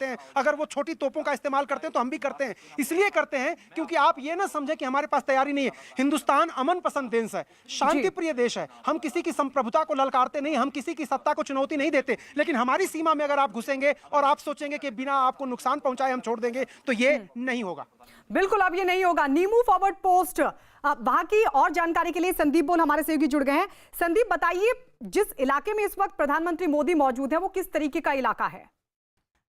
हैं, अगर वो छोटी तोपों का इस्तेमाल करते हैं तो हम भी करते हैं। इसलिए करते हैं क्योंकि आप ये ना समझे कि हमारे पास तैयारी नहीं है। हिंदुस्तान अमन पसंद देश है, शांति प्रिय देश है। हम किसी की संप्रभुता को ललकारते नहीं, हम किसी की सत्ता को चुनौती नहीं देते। लेकिन हमारी सीमा में अगर आप घुसेंगे और आप सोचेंगे कि बिना आपको नुकसान पहुंचाए हम छोड़ देंगे, तो ये नहीं होगा। बिल्कुल, अब ये नहीं होगा। नीमू फॉरवर्ड पोस्ट वहां की और जानकारी के लिए संदीप बोन हमारे सहयोगी जुड़ गए हैं। संदीप, बताइए, जिस इलाके में इस वक्त प्रधानमंत्री मोदी मौजूद है वो किस तरीके का इलाका है?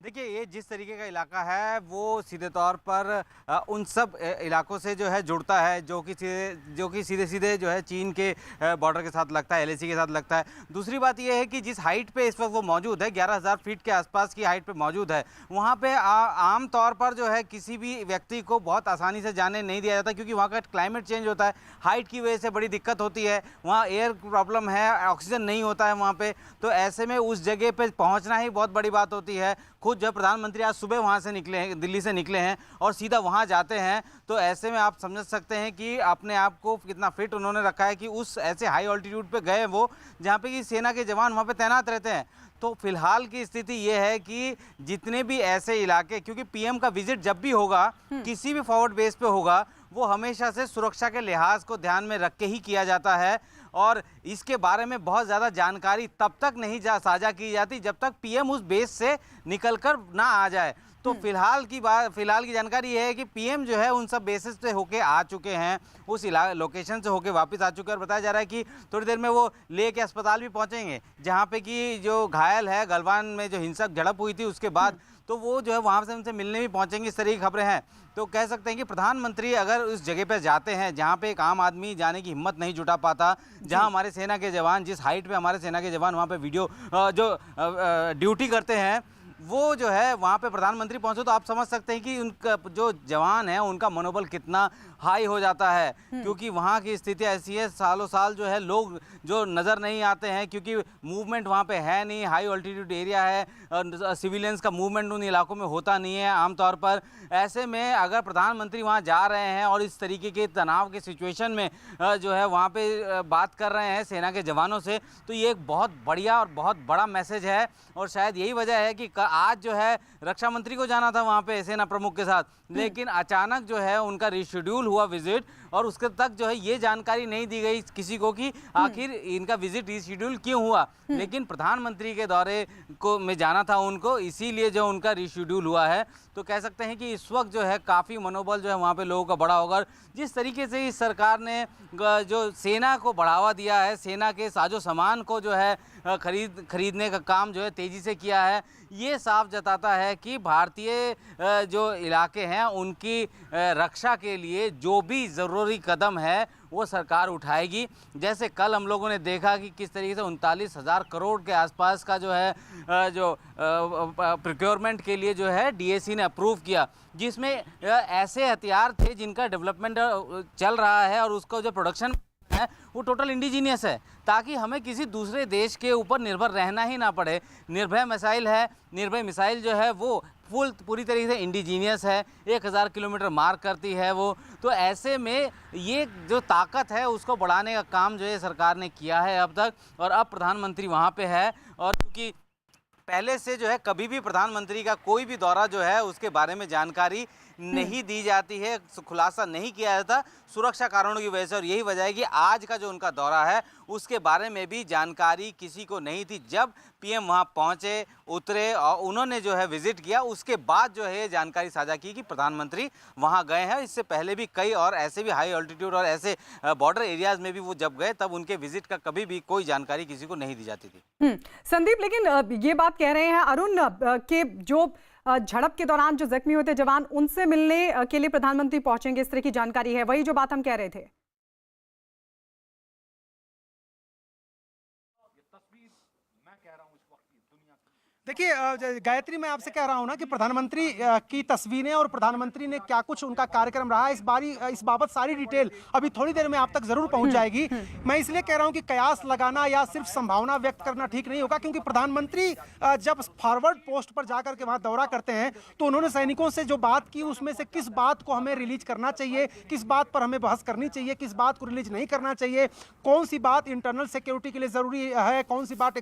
देखिए, ये जिस तरीके का इलाका है वो सीधे तौर पर उन सब इलाकों से जो है जुड़ता है जो कि सीधे सीधे जो है चीन के बॉर्डर के साथ लगता है, एलएसी के साथ लगता है। दूसरी बात ये है कि जिस हाइट पे इस वक्त वो मौजूद है, 11,000 फीट के आसपास की हाइट पे मौजूद है, वहाँ पे आम तौर पर जो है किसी भी व्यक्ति को बहुत आसानी से जाने नहीं दिया जाता, क्योंकि वहाँ का क्लाइमेट चेंज होता है। हाइट की वजह से बड़ी दिक्कत होती है, वहाँ एयर प्रॉब्लम है, ऑक्सीजन नहीं होता है वहाँ पर। तो ऐसे में उस जगह पर पहुँचना ही बहुत बड़ी बात होती है। खुद जब प्रधानमंत्री आज सुबह वहाँ से निकले हैं, दिल्ली से निकले हैं और सीधा वहाँ जाते हैं, तो ऐसे में आप समझ सकते हैं कि अपने आप को कितना फिट उन्होंने रखा है कि उस ऐसे हाई ऑल्टीट्यूड पे गए वो, जहाँ पे कि सेना के जवान वहाँ पे तैनात रहते हैं। तो फिलहाल की स्थिति ये है कि जितने भी ऐसे इलाके, क्योंकि पीएम का विजिट जब भी होगा किसी भी फॉरवर्ड बेस पे होगा, वो हमेशा से सुरक्षा के लिहाज को ध्यान में रख के ही किया जाता है। और इसके बारे में बहुत ज़्यादा जानकारी तब तक नहीं साझा की जाती जब तक पीएम उस बेस से निकलकर ना आ जाए। तो फिलहाल की जानकारी ये है कि पीएम जो है उन सब बेसिस से होके आ चुके हैं, उस लोकेशन से होके वापस आ चुके हैं। और बताया जा रहा है कि थोड़ी देर में वो ले के अस्पताल भी पहुंचेंगे, जहां पे कि जो घायल है गलवान में जो हिंसक झड़प हुई थी उसके बाद, तो वो जो है वहाँ से उनसे मिलने भी पहुँचेंगे, इस तरह की खबरें हैं। तो कह सकते हैं कि प्रधानमंत्री अगर उस जगह पर जाते हैं जहाँ पे एक आम आदमी जाने की हिम्मत नहीं जुटा पाता, जहाँ हमारे सेना के जवान, जिस हाइट पे हमारे सेना के जवान वहाँ पे ड्यूटी करते हैं, वो जो है वहाँ पे प्रधानमंत्री पहुँचे, तो आप समझ सकते हैं कि उनका जो जवान है उनका मनोबल कितना हाई हो जाता है। क्योंकि वहाँ की स्थिति ऐसी है, सालों साल जो है लोग जो नज़र नहीं आते हैं, क्योंकि मूवमेंट वहाँ पे है नहीं, हाई ऑल्टीट्यूड एरिया है, सिविलियंस का मूवमेंट उन इलाकों में होता नहीं है आमतौर पर। ऐसे में अगर प्रधानमंत्री वहाँ जा रहे हैं और इस तरीके के तनाव के सिचुएशन में जो है वहाँ पे बात कर रहे हैं सेना के जवानों से, तो ये एक बहुत बढ़िया और बहुत बड़ा मैसेज है। और शायद यही वजह है कि आज जो है रक्षा मंत्री को जाना था वहाँ पे सेना प्रमुख के साथ, लेकिन अचानक जो है उनका रिशेड्यूल हुआ विजिट, और उसके तक जो है ये जानकारी नहीं दी गई किसी को कि आखिर इनका विजिट रिशेड्यूल क्यों हुआ। लेकिन प्रधानमंत्री के दौरे को में जाना था उनको, इसीलिए जो उनका रिशेड्यूल हुआ है। तो कह सकते हैं कि इस वक्त जो है काफ़ी मनोबल जो है वहाँ पे लोगों का बड़ा होगा। जिस तरीके से इस सरकार ने जो सेना को बढ़ावा दिया है, सेना के साजो सामान को जो है खरीदने का काम जो है तेज़ी से किया है, ये साफ जताता है कि भारतीय जो इलाके हैं उनकी रक्षा के लिए जो भी ज़रूरी कदम है वो सरकार उठाएगी। जैसे कल हम लोगों ने देखा कि किस तरीके से 39,000 करोड़ के आसपास का जो है जो प्रोक्योरमेंट के लिए जो है डीएसी ने अप्रूव किया, जिसमें ऐसे हथियार थे जिनका डेवलपमेंट चल रहा है और उसका जो प्रोडक्शन है वो टोटल इंडिजीनियस है, ताकि हमें किसी दूसरे देश के ऊपर निर्भर रहना ही ना पड़े। निर्भय मिसाइल है, निर्भय मिसाइल जो है वो पूरी तरीके से इंडिजीनियस है, 1000 किलोमीटर मार करती है वो। तो ऐसे में ये जो ताकत है उसको बढ़ाने का काम जो है सरकार ने किया है अब तक, और अब प्रधानमंत्री वहाँ पे है। और क्योंकि पहले से जो है कभी भी प्रधानमंत्री का कोई भी दौरा जो है उसके बारे में जानकारी नहीं दी जाती है, खुलासा नहीं किया जाता सुरक्षा कारणों की वजह से। और यही वजह है कि आज का जो उनका दौरा है उसके बारे में भी जानकारी किसी को नहीं थी। जब पीएम वहां पहुंचे, उतरे और उन्होंने जो है विजिट किया, उसके बाद जो है जानकारी साझा की कि प्रधानमंत्री वहां गए हैं। इससे पहले भी कई और ऐसे भी हाई ऑल्टीट्यूड और ऐसे बॉर्डर एरियाज में भी वो जब गए तब उनके विजिट का कभी भी कोई जानकारी किसी को नहीं दी जाती थी। संदीप, लेकिन ये बात कह रहे हैं अरुण के जो झड़प के दौरान जो जख्मी हुए थे जवान, उनसे मिलने के लिए प्रधानमंत्री पहुंचेंगे, इस तरह की जानकारी है, वही जो बात हम कह रहे थे। देखिए गायत्री, मैं आपसे कह रहा हूं ना कि प्रधानमंत्री की तस्वीरें और प्रधानमंत्री ने क्या कुछ उनका कार्यक्रम रहा है, इस बाबत सारी डिटेल अभी थोड़ी देर में आप तक जरूर पहुंच जाएगी। मैं इसलिए कह रहा हूं कि कयास लगाना या सिर्फ संभावना व्यक्त करना ठीक नहीं होगा, क्योंकि प्रधानमंत्री जब फॉरवर्ड पोस्ट पर जाकर के वहां दौरा करते हैं तो उन्होंने सैनिकों से जो बात की उसमें से किस बात को हमें रिलीज करना चाहिए, किस बात पर हमें बहस करनी चाहिए, किस बात को रिलीज नहीं करना चाहिए, कौन सी बात इंटरनल सिक्योरिटी के लिए जरूरी है, कौन सी बात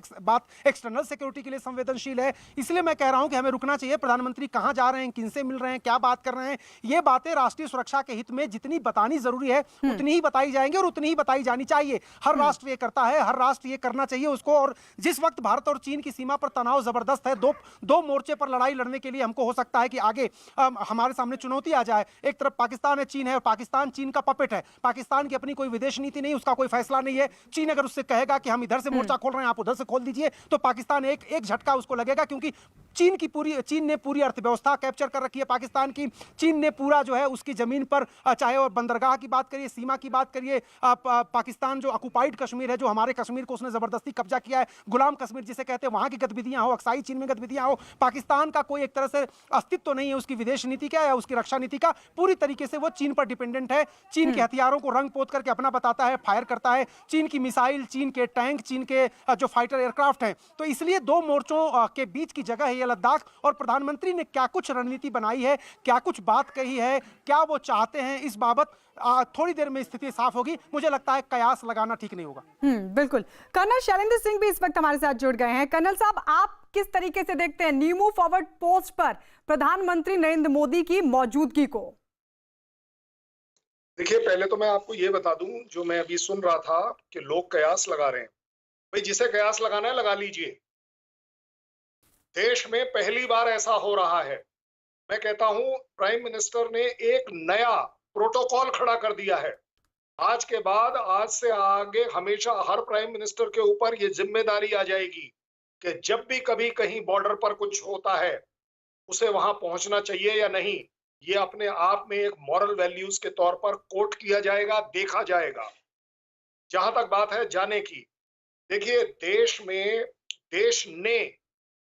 एक्सटर्नल सिक्योरिटी के लिए संवेदनशील दलील है। इसलिए मैं कह रहा हूं कि हमें रुकना चाहिए। प्रधानमंत्री कहां जा रहे हैं, किनसे मिल रहे हैं, क्या बात कर रहे हैं, ये बातें राष्ट्रीय सुरक्षा के हित में जितनी बतानी जरूरी है उतनी ही बताई जाएंगी और उतनी ही बताई जानी चाहिए। हर राष्ट्र ये करता है, हर राष्ट्र ये करना चाहिए उसको। और जिस वक्त भारत और चीन की सीमा पर तनाव जबरदस्त है, दो मोर्चे पर लड़ाई लड़ने के लिए हमको हो सकता है कि आगे हमारे सामने चुनौती आ जाए। एक तरफ पाकिस्तान है, चीन है, और पाकिस्तान चीन का पपेट है। पाकिस्तान की अपनी कोई विदेश नीति नहीं, उसका कोई फैसला नहीं है। चीन अगर उससे कहेगा कि हम इधर से मोर्चा खोल रहे हैं, आप उधर से खोल दीजिए, तो पाकिस्तान एक झटका उसको लगेगा, क्योंकि चीन ने पूरी अर्थव्यवस्था कैप्चर कर रखी है पाकिस्तान की। चीन ने पूरा जो है उसकी जमीन पर, चाहे और बंदरगाह की बात करिए, सीमा की बात करिए, पाकिस्तान जो ऑक्युपाइड कश्मीर है, जो हमारे कश्मीर को उसने जबरदस्ती कब्जा किया है, गुलाम कश्मीर जिसे कहते हैं, वहां की गतिविधियां हो, अक्साई चीन में गतिविधियां हो, पाकिस्तान का कोई एक तरह से अस्तित्व तो नहीं है उसकी विदेश नीति का या उसकी रक्षा नीति का। पूरी तरीके से वो चीन पर डिपेंडेंट है। चीन के हथियारों को रंग पोत करके अपना बताता है, फायर करता है। चीन की मिसाइल, चीन के टैंक, चीन के जो फाइटर एयरक्राफ्ट हैं। तो इसलिए दो मोर्चों के बीच की जगह है ये लद्दाख। और प्रधानमंत्री ने क्या कुछ रणनीति बनाई है, क्या कुछ बात कही है, क्या वो चाहते हैं, इस बाबत थोड़ी देर में स्थिति साफ होगी। मुझे लगता है कयास लगाना ठीक नहीं होगा। बिल्कुल। कर्नल शैलेंद्र सिंह भी इस वक्त हमारे साथ जुड़ गए हैं। कर्नल साहब, आप किस तरीके से देखते हैं न्यू मूव फॉरवर्ड पोस्ट पर प्रधानमंत्री नरेंद्र मोदी की मौजूदगी को? देखिए, पहले तो मैं आपको ये बता दूं, जो मैं अभी सुन रहा था कि लोग कयास लगा रहे हैं। भाई, जिसे कयास लगाना है लगा लीजिए। देश में पहली बार ऐसा हो रहा है। मैं कहता हूं, प्राइम मिनिस्टर ने एक नया प्रोटोकॉल खड़ा कर दिया है। आज के बाद, आज से आगे हमेशा हर प्राइम मिनिस्टर के ऊपर ये जिम्मेदारी आ जाएगी कि जब भी कभी कहीं बॉर्डर पर कुछ होता है, उसे वहां पहुंचना चाहिए या नहीं, ये अपने आप में एक मॉरल वैल्यूज के तौर पर कोट किया जाएगा, देखा जाएगा। जहां तक बात है जाने की, देखिए, देश ने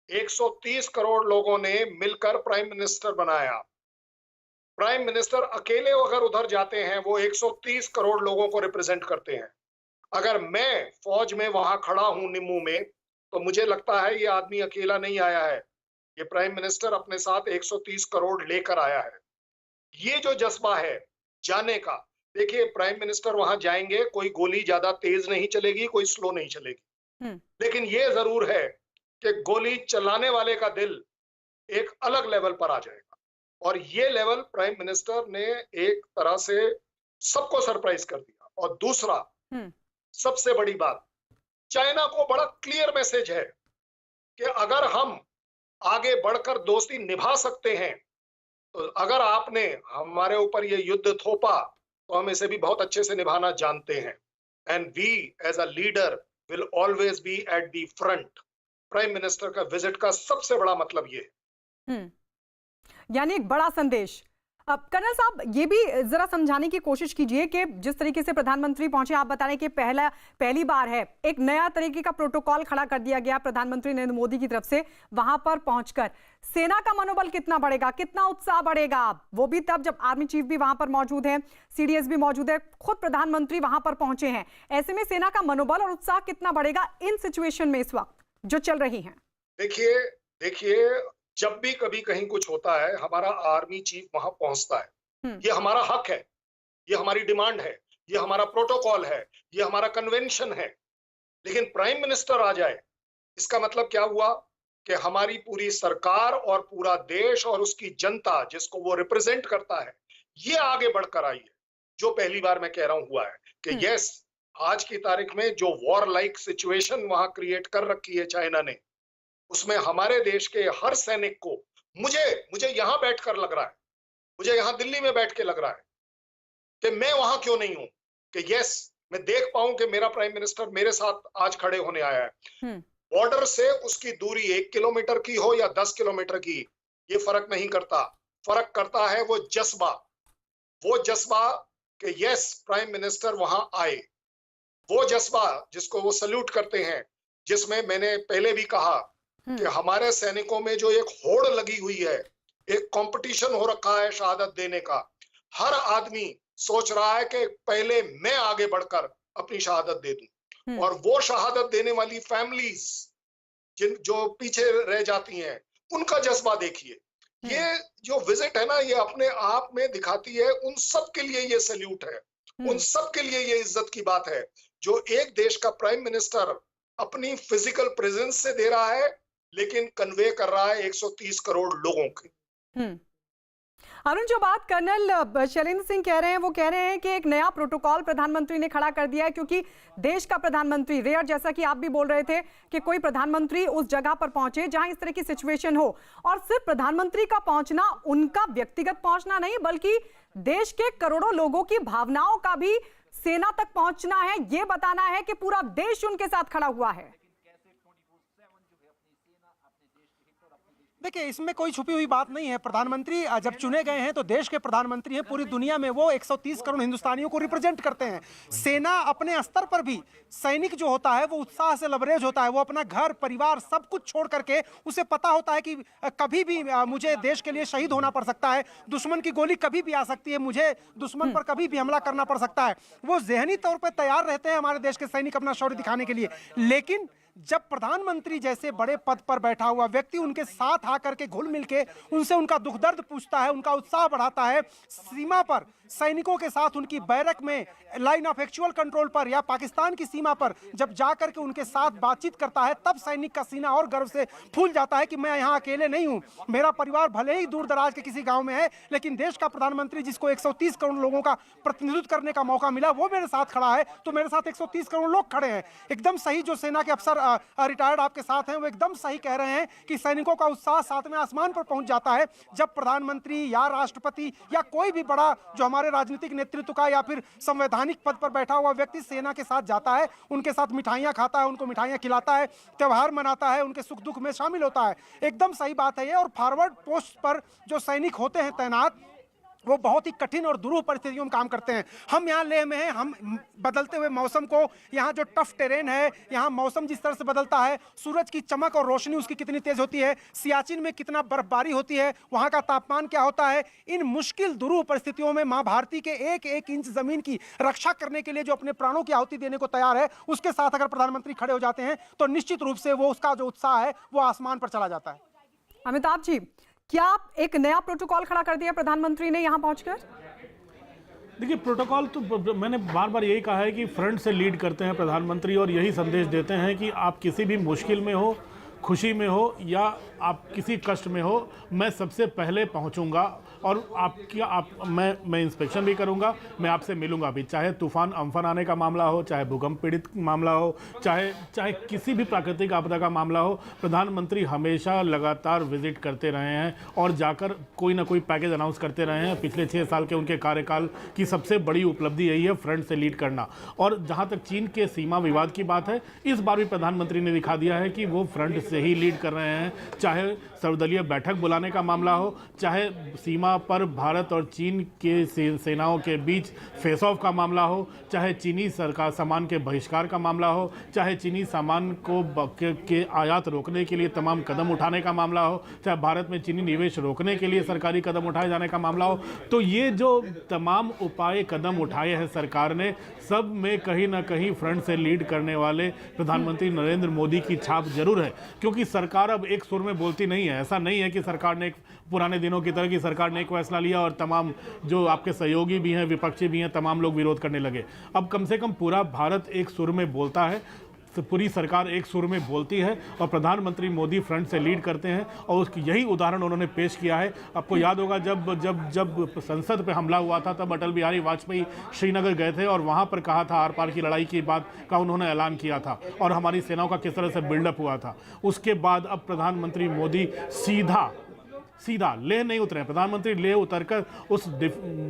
130 करोड़ लोगों ने मिलकर प्राइम मिनिस्टर बनाया। प्राइम मिनिस्टर अकेले अगर उधर जाते हैं, वो 130 करोड़ लोगों को रिप्रेजेंट करते हैं। अगर मैं फौज में वहां खड़ा हूं निम्मू में, तो मुझे लगता है ये आदमी अकेला नहीं आया है। ये प्राइम मिनिस्टर अपने साथ 130 करोड़ लेकर आया है। ये जो जज्बा है जाने का, देखिए, प्राइम मिनिस्टर वहां जाएंगे, कोई गोली ज्यादा तेज नहीं चलेगी, कोई स्लो नहीं चलेगी। लेकिन ये जरूर है कि गोली चलाने वाले का दिल एक अलग लेवल पर आ जाएगा। और ये लेवल प्राइम मिनिस्टर ने एक तरह से सबको सरप्राइज कर दिया। और दूसरा, सबसे बड़ी बात, चाइना को बड़ा क्लियर मैसेज है कि अगर हम आगे बढ़कर दोस्ती निभा सकते हैं, तो अगर आपने हमारे ऊपर ये युद्ध थोपा, तो हम इसे भी बहुत अच्छे से निभाना जानते हैं। And we as a leader will always be at the front. Prime minister का विजिट का सबसे बड़ा मतलब ये है। यानी एक बड़ा संदेश। अब कर्नल साहब, ये भी जरा समझाने की कोशिश कीजिए कि जिस तरीके से प्रधानमंत्री पहुंचे, आप बता रहे हैं कि पहली बार है, एक नया तरीके का प्रोटोकॉल खड़ा कर दिया गया प्रधानमंत्री नरेंद्र मोदी की तरफ से। वहां पर पहुंचकर सेना का मनोबल कितना बढ़ेगा, कितना उत्साह बढ़ेगा, वो भी तब जब आर्मी चीफ भी वहां पर मौजूद है, सीडीएस भी मौजूद है, खुद प्रधानमंत्री वहां पर पहुंचे हैं। ऐसे में सेना का मनोबल और उत्साह कितना बढ़ेगा इन सिचुएशन में इस वक्त जो चल रही है? देखिए, जब भी कभी कहीं कुछ होता है, हमारा आर्मी चीफ वहां पहुंचता है। ये हमारा हक है, ये हमारी डिमांड है, ये हमारा प्रोटोकॉल है, ये हमारा कन्वेंशन है। लेकिन प्राइम मिनिस्टर आ जाए, इसका मतलब क्या हुआ कि हमारी पूरी सरकार और पूरा देश और उसकी जनता जिसको वो रिप्रेजेंट करता है, ये आगे बढ़कर आई है। जो पहली बार मैं कह रहा हूं हुआ है कि यस, आज की तारीख में जो वॉर लाइक सिचुएशन वहां क्रिएट कर रखी है चाइना ने, उसमें हमारे देश के हर सैनिक को, मुझे यहां बैठकर लग रहा है, मुझे यहां दिल्ली में बैठ के लग रहा है कि मैं वहां क्यों नहीं हूं, कि यस, मैं देख पाऊं कि मेरा प्राइम मिनिस्टर मेरे साथ आज खड़े होने आया है। बॉर्डर से उसकी दूरी 1 किलोमीटर की हो या 10 किलोमीटर की, ये फर्क नहीं करता। फर्क करता है वो जज्बा कि यस, प्राइम मिनिस्टर वहां आए। वो जज्बा जिसको वो सल्यूट करते हैं, जिसमें मैंने पहले भी कहा कि हमारे सैनिकों में जो एक होड़ लगी हुई है, एक कंपटीशन हो रखा है शहादत देने का। हर आदमी सोच रहा है कि पहले मैं आगे बढ़कर अपनी शहादत दे दूं। और वो शहादत देने वाली फैमिलीज जो पीछे रह जाती हैं, उनका जज्बा देखिए। ये जो विजिट है ना, ये अपने आप में दिखाती है, उन सब के लिए ये सैल्यूट है, उन सब के लिए ये इज्जत की बात है, जो एक देश का प्राइम मिनिस्टर अपनी फिजिकल प्रेजेंस से दे रहा है, लेकिन कन्वे कर रहा है 130 करोड़ लोगों की। अरुण, जो बात कर्नल शैलेंद्र सिंह कह रहे हैं वो कह रहे हैं कि एक नया प्रोटोकॉल प्रधानमंत्री ने खड़ा कर दिया है, क्योंकि देश का प्रधानमंत्री रेयर, जैसा कि आप भी बोल रहे थे कि कोई प्रधानमंत्री उस जगह पर पहुंचे जहां इस तरह की सिचुएशन हो, और सिर्फ प्रधानमंत्री का पहुंचना उनका व्यक्तिगत पहुंचना नहीं बल्कि देश के करोड़ों लोगों की भावनाओं का भी सेना तक पहुंचना है। ये बताना है कि पूरा देश उनके साथ खड़ा हुआ है। देखिए, इसमें कोई छुपी हुई बात नहीं है। प्रधानमंत्री जब चुने गए हैं तो देश के प्रधानमंत्री हैं, पूरी दुनिया में वो 130 करोड़ हिंदुस्तानियों को रिप्रेजेंट करते हैं। सेना अपने स्तर पर भी, सैनिक जो होता है वो उत्साह से लबरेज होता है, वो अपना घर परिवार सब कुछ छोड़ करके, उसे पता होता है कि कभी भी मुझे देश के लिए शहीद होना पड़ सकता है, दुश्मन की गोली कभी भी आ सकती है, मुझे दुश्मन पर कभी भी हमला करना पड़ सकता है। वो ज़हनी तौर पर तैयार रहते हैं हमारे देश के सैनिक अपना शौर्य दिखाने के लिए। लेकिन जब प्रधानमंत्री जैसे बड़े पद पर बैठा हुआ व्यक्ति उनके साथ आकर के घुल मिल के उनसे उनका दुख दर्द पूछता है, उनका उत्साह बढ़ाता है, सीमा पर सैनिकों के साथ उनकी बैरक में लाइन ऑफ एक्चुअल कंट्रोल पर या पाकिस्तान की सीमा पर जब जाकर के उनके साथ बातचीत करता है, तब सैनिक का सीना और गर्व से फूल जाता है कि मैं यहाँ अकेले नहीं हूँ, मेरा परिवार भले ही दूर दराज के किसी गांव में है, लेकिन देश का प्रधानमंत्री जिसको 130 करोड़ लोगों का प्रतिनिधित्व करने का मौका मिला वो मेरे साथ खड़ा है, तो मेरे साथ 130 करोड़ लोग खड़े हैं। एकदम सही जो सेना के अफसर रिटायर्ड आपके साथ हैं वो एकदम सही कह रहे हैं कि सैनिकों का उत्साह सातवें आसमान पर पहुंच जाता है जब प्रधानमंत्री या राष्ट्रपति या कोई भी बड़ा जो हमारे राजनीतिक नेतृत्व का या फिर संवैधानिक पद पर बैठा हुआ व्यक्ति सेना के साथ जाता है, उनके साथ मिठाइयां खाता है, उनको मिठाइयां खिलाता है, त्योहार मनाता है, उनके सुख दुख में शामिल होता है। एकदम सही बात है ये। और फॉरवर्ड पोस्ट पर जो सैनिक होते हैं तैनात, वो बहुत ही कठिन और दुरूह परिस्थितियों में काम करते हैं। हम यहाँ लेह में हैं, हम बदलते हुए मौसम को, यहाँ जो टफ टेरेन है, यहाँ मौसम जिस तरह से बदलता है, सूरज की चमक और रोशनी उसकी कितनी तेज होती है, सियाचिन में कितना बर्फबारी होती है, वहाँ का तापमान क्या होता है, इन मुश्किल दुरूह परिस्थितियों में माँ भारती के एक एक इंच जमीन की रक्षा करने के लिए जो अपने प्राणों की आहुति देने को तैयार है, उसके साथ अगर प्रधानमंत्री खड़े हो जाते हैं तो निश्चित रूप से वो उसका जो उत्साह है वो आसमान पर चला जाता है। अमिताभ जी, क्या एक नया प्रोटोकॉल खड़ा कर दिया प्रधानमंत्री ने यहां पहुंचकर? देखिए, प्रोटोकॉल तो मैंने बार बार यही कहा है कि फ्रंट से लीड करते हैं प्रधानमंत्री और यही संदेश देते हैं कि आप किसी भी मुश्किल में हो, खुशी में हो या आप किसी कष्ट में हो, मैं सबसे पहले पहुंचूंगा और मैं इंस्पेक्शन भी करूंगा, मैं आपसे मिलूंगा भी, चाहे तूफान अम्फन आने का मामला हो, चाहे भूकंप पीड़ित मामला हो, चाहे किसी भी प्राकृतिक आपदा का मामला हो। प्रधानमंत्री हमेशा लगातार विजिट करते रहे हैं और जाकर कोई ना कोई पैकेज अनाउंस करते रहे हैं। पिछले 6 साल के उनके कार्यकाल की सबसे बड़ी उपलब्धि यही है, फ्रंट से लीड करना। और जहाँ तक चीन के सीमा विवाद की बात है, इस बार भी प्रधानमंत्री ने दिखा दिया है कि वो फ्रंट से ही लीड कर रहे हैं। चाहे सर्वदलीय बैठक बुलाने का मामला हो, चाहे सीमा पर भारत और चीन के सेनाओं के बीच फेस ऑफ का मामला हो, चाहे चीनी सरकार सामान के बहिष्कार का मामला हो, चाहे चीनी सामान के आयात रोकने के लिए तमाम कदम उठाने का मामला हो, चाहे भारत में चीनी निवेश रोकने के लिए सरकारी कदम उठाए जाने का मामला हो, तो ये जो तमाम उपाय कदम उठाए हैं सरकार ने, सब में कहीं ना कहीं फ्रंट से लीड करने वाले प्रधानमंत्री नरेंद्र मोदी की छाप जरूर है। क्योंकि सरकार अब एक सुर में बोलती नहीं है। ऐसा नहीं है कि सरकार ने पुराने दिनों की तरह की सरकार ने एक फैसला लिया और तमाम जो आपके सहयोगी भी हैं, विपक्षी भी हैं, तमाम लोग विरोध करने लगे। अब कम से कम पूरा भारत एक सुर में बोलता है, तो पूरी सरकार एक सुर में बोलती है और प्रधानमंत्री मोदी फ्रंट से लीड करते हैं और उसकी यही उदाहरण उन्होंने पेश किया है। आपको याद होगा जब संसद पे हमला हुआ था, तब अटल बिहारी वाजपेयी श्रीनगर गए थे और वहाँ पर कहा था, आर पार की लड़ाई की बात का उन्होंने ऐलान किया था और हमारी सेनाओं का किस तरह से बिल्डअप हुआ था। उसके बाद अब प्रधानमंत्री मोदी सीधा लेह नहीं उतरे। प्रधानमंत्री लेह उतरकर उस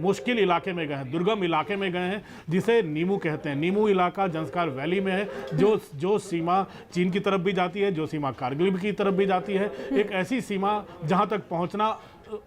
मुश्किल इलाके में गए हैं, दुर्गम इलाके में गए हैं, जिसे नीमू कहते हैं। नीमू इलाका जंस्कार वैली में है, जो सीमा चीन की तरफ भी जाती है, जो सीमा कारगिल की तरफ भी जाती है। एक ऐसी सीमा जहां तक पहुंचना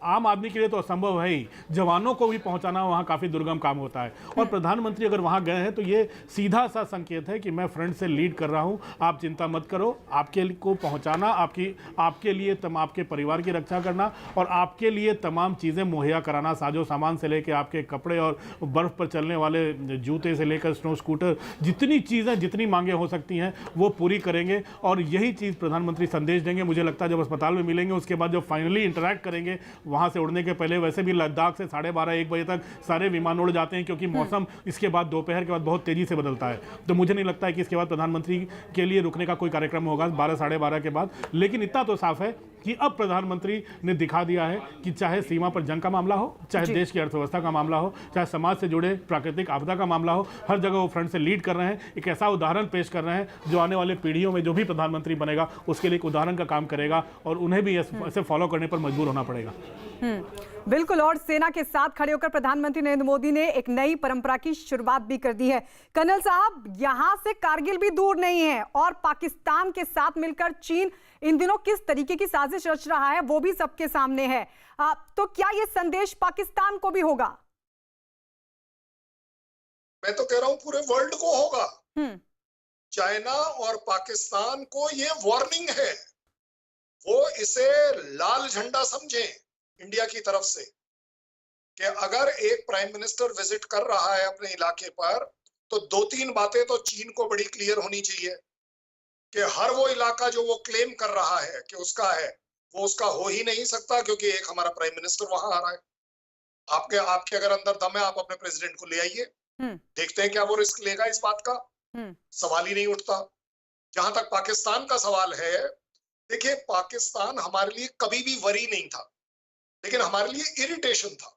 आम आदमी के लिए तो असंभव है ही, जवानों को भी पहुंचाना वहां काफी दुर्गम काम होता है। और प्रधानमंत्री अगर वहां गए हैं तो ये सीधा सा संकेत है कि मैं फ्रंट से लीड कर रहा हूं, आप चिंता मत करो, आपके को पहुंचाना, आपके लिए आपके परिवार की रक्षा करना और आपके लिए तमाम चीजें मुहैया कराना, साजो सामान से लेकर आपके कपड़े और बर्फ पर चलने वाले जूते से लेकर स्नो स्कूटर, जितनी चीजें जितनी मांगे हो सकती हैं वो पूरी करेंगे। और यही चीज प्रधानमंत्री संदेश देंगे, मुझे लगता है जब अस्पताल में मिलेंगे उसके बाद जब फाइनली इंटरैक्ट करेंगे वहाँ से उड़ने के पहले वैसे भी लद्दाख से 12:30-1 बजे तक सारे विमान उड़ जाते हैं, क्योंकि मौसम इसके बाद दोपहर के बाद बहुत तेज़ी से बदलता है। तो मुझे नहीं लगता है कि इसके बाद प्रधानमंत्री के लिए रुकने का कोई कार्यक्रम होगा 12-12:30 के बाद। लेकिन इतना तो साफ है कि अब प्रधानमंत्री ने दिखा दिया है कि चाहे सीमा पर जंग का मामला हो, चाहे देश की अर्थव्यवस्था का मामला हो, चाहे समाज से जुड़े प्राकृतिक आपदा का मामला हो, हर जगह वो फ्रंट से लीड कर रहे हैं। एक ऐसा उदाहरण पेश कर रहे हैं जो आने वाले पीढ़ियों में जो भी प्रधानमंत्री बनेगा उसके लिए एक उदाहरण का काम करेगा, और उन्हें भी ऐसे फॉलो करने पर मजबूर होना पड़ेगा। बिल्कुल, और सेना के साथ खड़े होकर प्रधानमंत्री नरेंद्र मोदी ने एक नई परंपरा की शुरुआत भी कर दी है। कर्नल साहब, यहां से कारगिल भी दूर नहीं है और पाकिस्तान के साथ मिलकर चीन इन दिनों किस तरीके की साजिश रच रहा है वो भी सबके सामने है। तो क्या ये संदेश पाकिस्तान को भी होगा? मैं तो कह रहा हूं पूरे वर्ल्ड को होगा। चाइना और पाकिस्तान को ये वार्निंग है, वो इसे लाल झंडा समझें इंडिया की तरफ से, कि अगर एक प्राइम मिनिस्टर विजिट कर रहा है अपने इलाके पर तो 2-3 बातें तो चीन को बड़ी क्लियर होनी चाहिए कि हर वो इलाका जो वो क्लेम कर रहा है कि उसका है, वो उसका हो ही नहीं सकता, क्योंकि एक हमारा प्राइम मिनिस्टर वहां आ रहा है। आपके अगर अंदर दम है, आप अपने प्रेसिडेंट को ले आइए, देखते हैं क्या वो रिस्क लेगा इस बात का। सवाल ही नहीं उठता। जहां तक पाकिस्तान का सवाल है, देखिए पाकिस्तान हमारे लिए कभी भी वरी नहीं था, लेकिन हमारे लिए इरिटेशन था,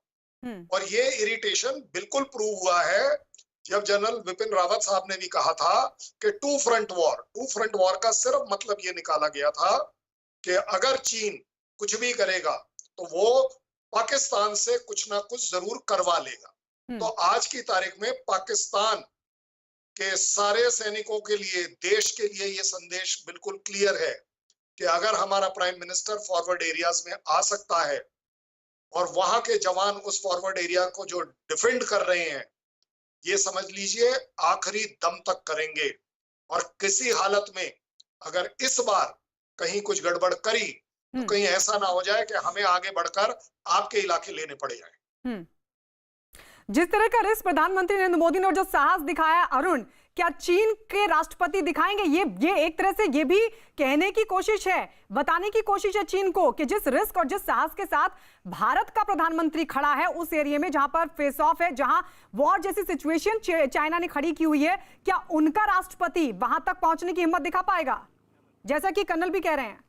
और ये इरिटेशन बिल्कुल प्रूव हुआ है जब जनरल बिपिन रावत साहब ने भी कहा था कि टू फ्रंट वॉर का सिर्फ मतलब ये निकाला गया था कि अगर चीन कुछ भी करेगा तो वो पाकिस्तान से कुछ ना कुछ जरूर करवा लेगा। तो आज की तारीख में पाकिस्तान के सारे सैनिकों के लिए, देश के लिए ये संदेश बिल्कुल क्लियर है कि अगर हमारा प्राइम मिनिस्टर फॉरवर्ड एरियाज में आ सकता है और वहां के जवान उस फॉरवर्ड एरिया को जो डिफेंड कर रहे हैं, ये समझ लीजिए आखिरी दम तक करेंगे। और किसी हालत में अगर इस बार कहीं कुछ गड़बड़ करी तो कहीं ऐसा ना हो जाए कि हमें आगे बढ़कर आपके इलाके लेने पड़ जाए। जिस तरह का रिस्क प्रधानमंत्री नरेंद्र मोदी ने और जो साहस दिखाया, अरुण, क्या चीन के राष्ट्रपति दिखाएंगे? ये एक तरह से ये भी कहने की कोशिश है, बताने की कोशिश है चीन को कि जिस रिस्क और जिस साहस के साथ भारत का प्रधानमंत्री खड़ा है उस एरिया में जहां पर फेस ऑफ है, जहां वॉर जैसी सिचुएशन चाइना ने खड़ी की हुई है, क्या उनका राष्ट्रपति वहां तक पहुंचने की हिम्मत दिखा पाएगा, जैसा कि कर्नल भी कह रहे हैं?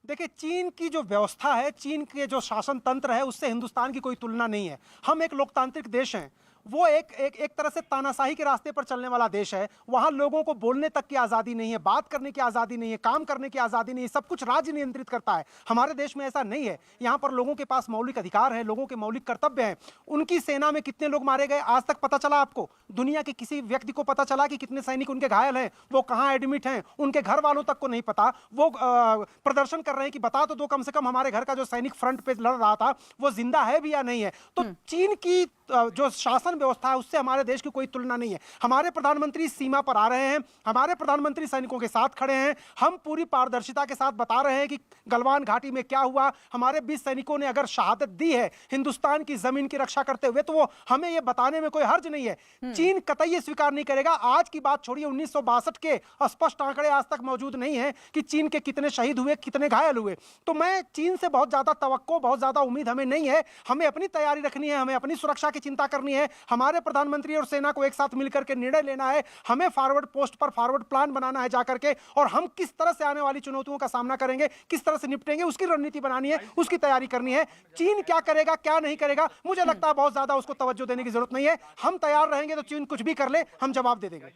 देखिए चीन की जो व्यवस्था है, चीन के जो शासन तंत्र है, उससे हिंदुस्तान की कोई तुलना नहीं है। हम एक लोकतांत्रिक देश हैं, वो एक तरह से तानाशाही के रास्ते पर चलने वाला देश है। वहाँ लोगों को बोलने तक की आज़ादी नहीं है, बात करने की आज़ादी नहीं है, काम करने की आज़ादी नहीं है, सब कुछ राज्य नियंत्रित करता है। हमारे देश में ऐसा नहीं है। यहाँ पर लोगों के पास मौलिक अधिकार है, लोगों के मौलिक कर्तव्य हैं। उनकी सेना में कितने लोग मारे गए आज तक पता चला आपको? दुनिया के किसी व्यक्ति को पता चला कि कितने सैनिक उनके घायल हैं, वो कहाँ एडमिट हैं? उनके घर वालों तक को नहीं पता। वो प्रदर्शन कर रहे हैं कि बता तो दो कम से कम हमारे घर का जो सैनिक फ्रंट पे लड़ रहा था वो जिंदा है भी या नहीं है। तो चीन की जो शासन व्यवस्था है उससे हमारे देश की कोई तुलना नहीं है। हमारे प्रधानमंत्री सीमा पर आ रहे हैं, हमारे प्रधानमंत्री सैनिकों के साथ खड़े हैं। हम पूरी पारदर्शिता के साथ बता रहे हैं कि गलवान घाटी में क्या हुआ। हमारे 20 सैनिकों ने अगर शहादत दी है हिंदुस्तान की जमीन की रक्षा करते हुए, तो वो हमें ये बताने में कोई हर्ज नहीं है। चीन कतई स्वीकार नहीं करेगा। आज की बात छोड़िए, 1962 के स्पष्ट आंकड़े आज तक मौजूद नहीं है कि चीन के कितने शहीद हुए, कितने घायल हुए। तो मैं चीन से बहुत ज्यादा तवक्को, बहुत ज्यादा उम्मीद हमें नहीं है। हमें अपनी तैयारी रखनी है, हमें अपनी सुरक्षा की चिंता करनी है। हमारे प्रधानमंत्री और सेना को एक साथ मिलकर के निर्णय लेना है। हमें फॉरवर्ड पोस्ट पर फॉरवर्ड प्लान बनाना है जाकर के, और हम किस तरह से आने वाली चुनौतियों का सामना करेंगे, किस तरह से निपटेंगे, उसकी रणनीति बनानी है, उसकी तैयारी करनी है। चीन क्या करेगा क्या नहीं करेगा, मुझे लगता है बहुत ज्यादा उसको तवज्जो देने की जरूरत नहीं है। हम तैयार रहेंगे तो चीन कुछ भी कर ले, हम जवाब दे देंगे।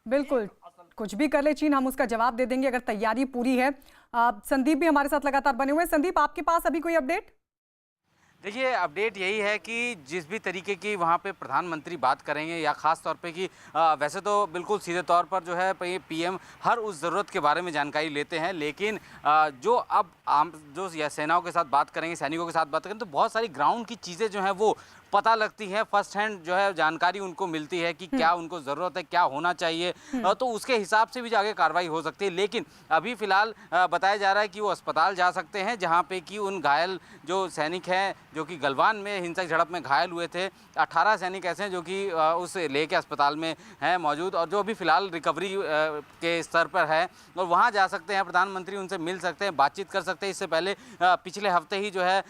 बिल्कुल, कुछ भी कर ले चीन, हम उसका जवाब दे देंगे अगर तैयारी पूरी है। संदीप भी हमारे साथ लगातार बने हुए हैं। संदीप, आपके पास अभी कोई अपडेट? देखिए, अपडेट यही है कि जिस भी तरीके की वहाँ पे प्रधानमंत्री बात करेंगे, या ख़ास तौर पे कि वैसे तो बिल्कुल सीधे तौर पर जो है पीएम हर उस ज़रूरत के बारे में जानकारी लेते हैं, लेकिन जो अब आम जो सेनाओं के साथ बात करेंगे, सैनिकों के साथ बात करेंगे, तो बहुत सारी ग्राउंड की चीज़ें जो हैं वो पता लगती है, फर्स्ट हैंड जो है जानकारी उनको मिलती है कि क्या उनको ज़रूरत है, क्या होना चाहिए, तो उसके हिसाब से भी आगे कार्रवाई हो सकती है। लेकिन अभी फिलहाल बताया जा रहा है कि वो अस्पताल जा सकते हैं, जहाँ पे कि उन घायल जो सैनिक हैं जो कि गलवान में हिंसक झड़प में घायल हुए थे, 18 सैनिक ऐसे हैं जो कि उस ले के अस्पताल में हैं मौजूद, और जो अभी फिलहाल रिकवरी के स्तर पर है, और वहाँ जा सकते हैं। प्रधानमंत्री उनसे मिल सकते हैं, बातचीत कर सकते हैं। इससे पहले पिछले हफ्ते ही जो है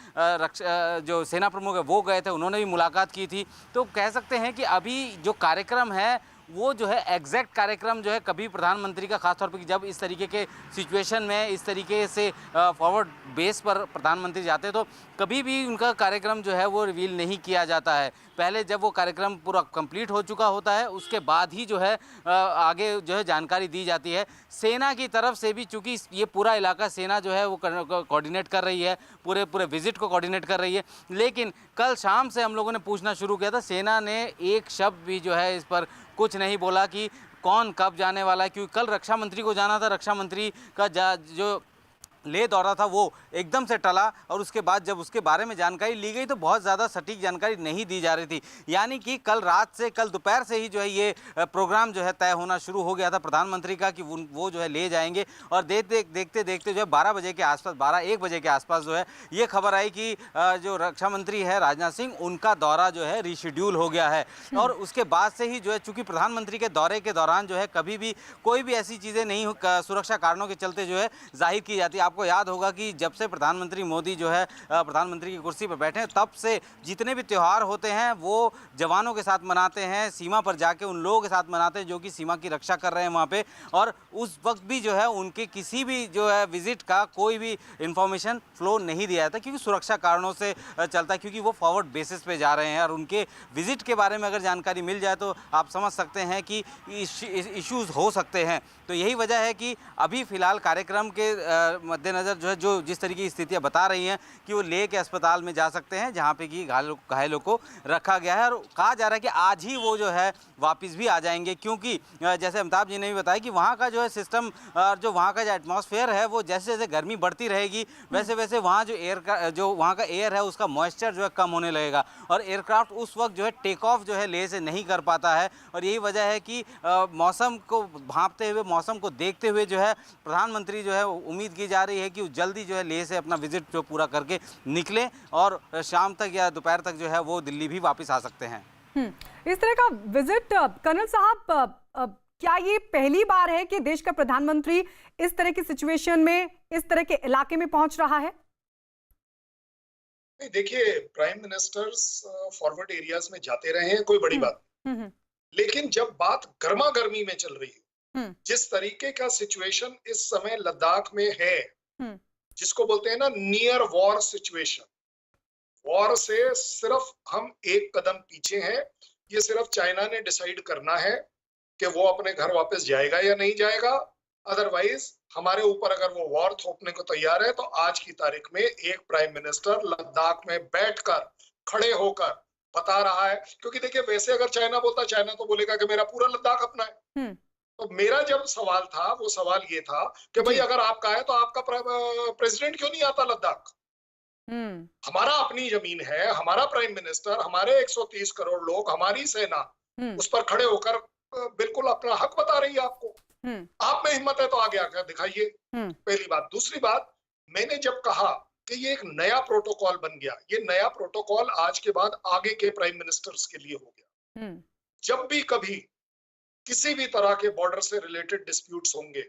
जो सेना प्रमुख है वो गए थे, उन्होंने भी मुलाकात की थी। तो कह सकते हैं कि अभी जो कार्यक्रम है वो जो है एग्जैक्ट कार्यक्रम जो है कभी प्रधानमंत्री का, खासतौर पर जब इस तरीके के सिचुएशन में इस तरीके से फॉरवर्ड बेस पर प्रधानमंत्री जाते हैं तो कभी भी उनका कार्यक्रम जो है वो रिवील नहीं किया जाता है। पहले जब वो कार्यक्रम पूरा कंप्लीट हो चुका होता है उसके बाद ही जो है आगे जो है जानकारी दी जाती है। सेना की तरफ से भी, चूँकि ये पूरा इलाका सेना जो है वो कोऑर्डिनेट कर रही है, पूरे विजिट को कोऑर्डिनेट कर रही है। लेकिन कल शाम से हम लोगों ने पूछना शुरू किया था, सेना ने एक शब्द भी जो है इस पर कुछ नहीं बोला कि कौन कब जाने वाला है, क्योंकि कल रक्षा मंत्री को जाना था। रक्षा मंत्री का जो ले दौरा था वो एकदम से टला, और उसके बाद जब उसके बारे में जानकारी ली गई तो बहुत ज़्यादा सटीक जानकारी नहीं दी जा रही थी। यानी कि कल रात से, कल दोपहर से ही जो है ये प्रोग्राम जो है तय होना शुरू हो गया था प्रधानमंत्री का कि वो जो है ले जाएंगे। और देखते देखते जो है 12 बजे के आसपास, 12-1 बजे के आसपास जो है ये खबर आई कि जो रक्षा मंत्री है राजनाथ सिंह, उनका दौरा जो है रीशेड्यूल हो गया है। और उसके बाद से ही जो है, चूँकि प्रधानमंत्री के दौरे के दौरान जो है कभी भी कोई भी ऐसी चीज़ें नहीं सुरक्षा कारणों के चलते जो है जाहिर की जाती है। आपको याद होगा कि जब से प्रधानमंत्री मोदी जो है प्रधानमंत्री की कुर्सी पर बैठे हैं, तब से जितने भी त्यौहार होते हैं वो जवानों के साथ मनाते हैं, सीमा पर जाके उन लोगों के साथ मनाते हैं जो कि सीमा की रक्षा कर रहे हैं वहाँ पे। और उस वक्त भी जो है उनके किसी भी जो है विजिट का कोई भी इंफॉर्मेशन फ्लो नहीं दिया जाता, क्योंकि सुरक्षा कारणों से चलता है, क्योंकि वो फॉरवर्ड बेसिस पे जा रहे हैं। और उनके विजिट के बारे में अगर जानकारी मिल जाए तो आप समझ सकते हैं कि इश्यूज़ हो सकते हैं। तो यही वजह है कि अभी फ़िलहाल कार्यक्रम के मद्देनज़र जो है, जो जिस तरीके की स्थितियाँ बता रही हैं कि वो ले के अस्पताल में जा सकते हैं, जहाँ पे कि घायलों को रखा गया है। और कहा जा रहा है कि आज ही वो जो है वापस भी आ जाएंगे, क्योंकि जैसे अमिताभ जी ने भी बताया कि वहाँ का जो है सिस्टम, जो वहाँ का जो एटमॉस्फेयर है, वो जैसे जैसे गर्मी बढ़ती रहेगी वैसे वैसे वहाँ जो वहाँ का एयर है उसका मॉइस्चर जो है कम होने लगेगा, और एयरक्राफ्ट उस वक्त जो है टेक ऑफ जो है ले से नहीं कर पाता है। और यही वजह है कि मौसम को भांपते हुए, मौसम को देखते हुए जो है प्रधानमंत्री जो है उम्मीद की जा रही है कि जल्दी जो है लेह से अपना विजिट जो पूरा करके निकले, और शाम तक या दोपहर तक जो है वो दिल्ली भी वापस आ सकते हैं। इस तरह का विजिट कर्नल साहब, क्या ये पहली बार है कि देश का प्रधानमंत्री इस तरह की सिचुएशन में, इस तरह के इलाके में पहुंच रहा है? देखिए, प्राइम मिनिस्टर्स फॉरवर्ड एरियाज में जाते रहे हैं, कोई बड़ी बात नहीं। लेकिन जब बात गर्मा गर्मी में चल रही है, जिस तरीके का सिचुएशन इस समय लद्दाख में है, जिसको बोलते हैं ना नियर वॉर सिचुएशन, वॉर से सिर्फ हम एक कदम पीछे हैं। ये सिर्फ चाइना ने डिसाइड करना है कि वो अपने घर वापस जाएगा या नहीं जाएगा। अदरवाइज हमारे ऊपर अगर वो वॉर थोपने को तैयार है तो आज की तारीख में एक प्राइम मिनिस्टर लद्दाख में बैठकर, खड़े होकर बता रहा है। क्योंकि देखिए, वैसे अगर चाइना बोलता, चाइना तो बोलेगा कि मेरा पूरा लद्दाख अपना है। तो मेरा जब सवाल था, वो सवाल ये था कि भाई अगर आपका है तो आपका प्रेसिडेंट क्यों नहीं आता लद्दाख? हमारा अपनी जमीन है, हमारा प्राइम मिनिस्टर, हमारे 130 करोड़ लोग, हमारी सेना उस पर खड़े होकर बिल्कुल अपना हक बता रही है आपको। आप में हिम्मत है तो आगे आकर दिखाइए, पहली बात। दूसरी बात, मैंने जब कहा कि ये एक नया प्रोटोकॉल बन गया, ये नया प्रोटोकॉल आज के बाद आगे के प्राइम मिनिस्टर्स के लिए हो गया। जब भी कभी किसी भी तरह के बॉर्डर से रिलेटेड डिस्प्यूट्स होंगे,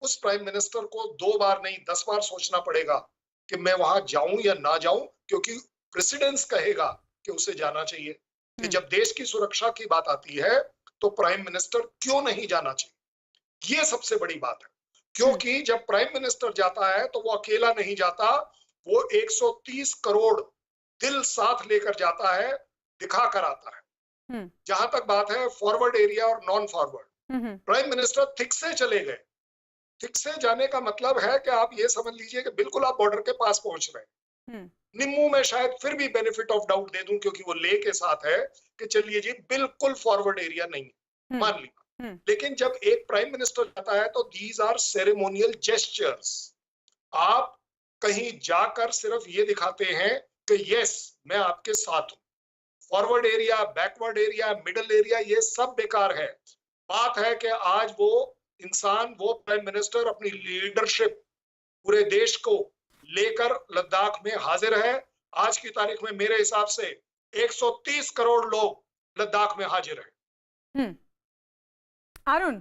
उस प्राइम मिनिस्टर को 2 बार नहीं 10 बार सोचना पड़ेगा कि मैं वहां जाऊं या ना जाऊं, क्योंकि प्रेसिडेंस कहेगा कि उसे जाना चाहिए। कि जब देश की सुरक्षा की बात आती है तो प्राइम मिनिस्टर क्यों नहीं जाना चाहिए, ये सबसे बड़ी बात है। क्योंकि जब प्राइम मिनिस्टर जाता है तो वो अकेला नहीं जाता, वो 130 करोड़ दिल साथ लेकर जाता है, दिखा कर आता है। जहां तक बात है फॉरवर्ड एरिया और non forward, prime minister thick से चले गए। थिक से जाने का मतलब है कि आप ये समझ लीजिए कि बिल्कुल आप बॉर्डर के पास पहुंच रहे हैं। निम्मू में शायद फिर भी बेनिफिट ऑफ डाउट दे दूं, क्योंकि वो ले के साथ है कि चलिए जी बिल्कुल फॉरवर्ड एरिया नहीं, मान लिया। लेकिन जब एक प्राइम मिनिस्टर जाता है तो दीज आर सेरेमोनियल जेस्चर्स। आप कहीं जाकर सिर्फ ये दिखाते हैं कि यस मैं आपके साथ हूं। Forward area, backward area, middle area, ये सब बेकार है। बात है कि आज वो इंसान, वो प्राइम मिनिस्टर अपनी लीडरशिप पूरे देश को लेकर लद्दाख में हाजिर है। आज की तारीख में मेरे हिसाब से 130 करोड़ लोग लद्दाख में हाजिर हैं। अरुण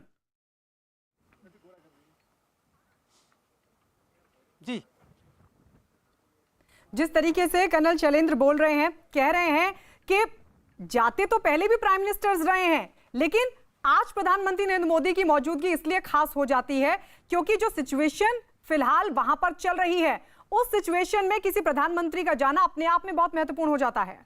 जी, जिस तरीके से कर्नल शैलेंद्र बोल रहे हैं, कह रहे हैं कि जाते तो पहले भी प्राइम मिनिस्टर्स रहे हैं, लेकिन आज प्रधानमंत्री नरेंद्र मोदी की मौजूदगी इसलिए खास हो जाती है क्योंकि जो सिचुएशन फिलहाल वहां पर चल रही है, उस सिचुएशन में किसी प्रधानमंत्री का जाना अपने आप में बहुत महत्वपूर्ण हो जाता है।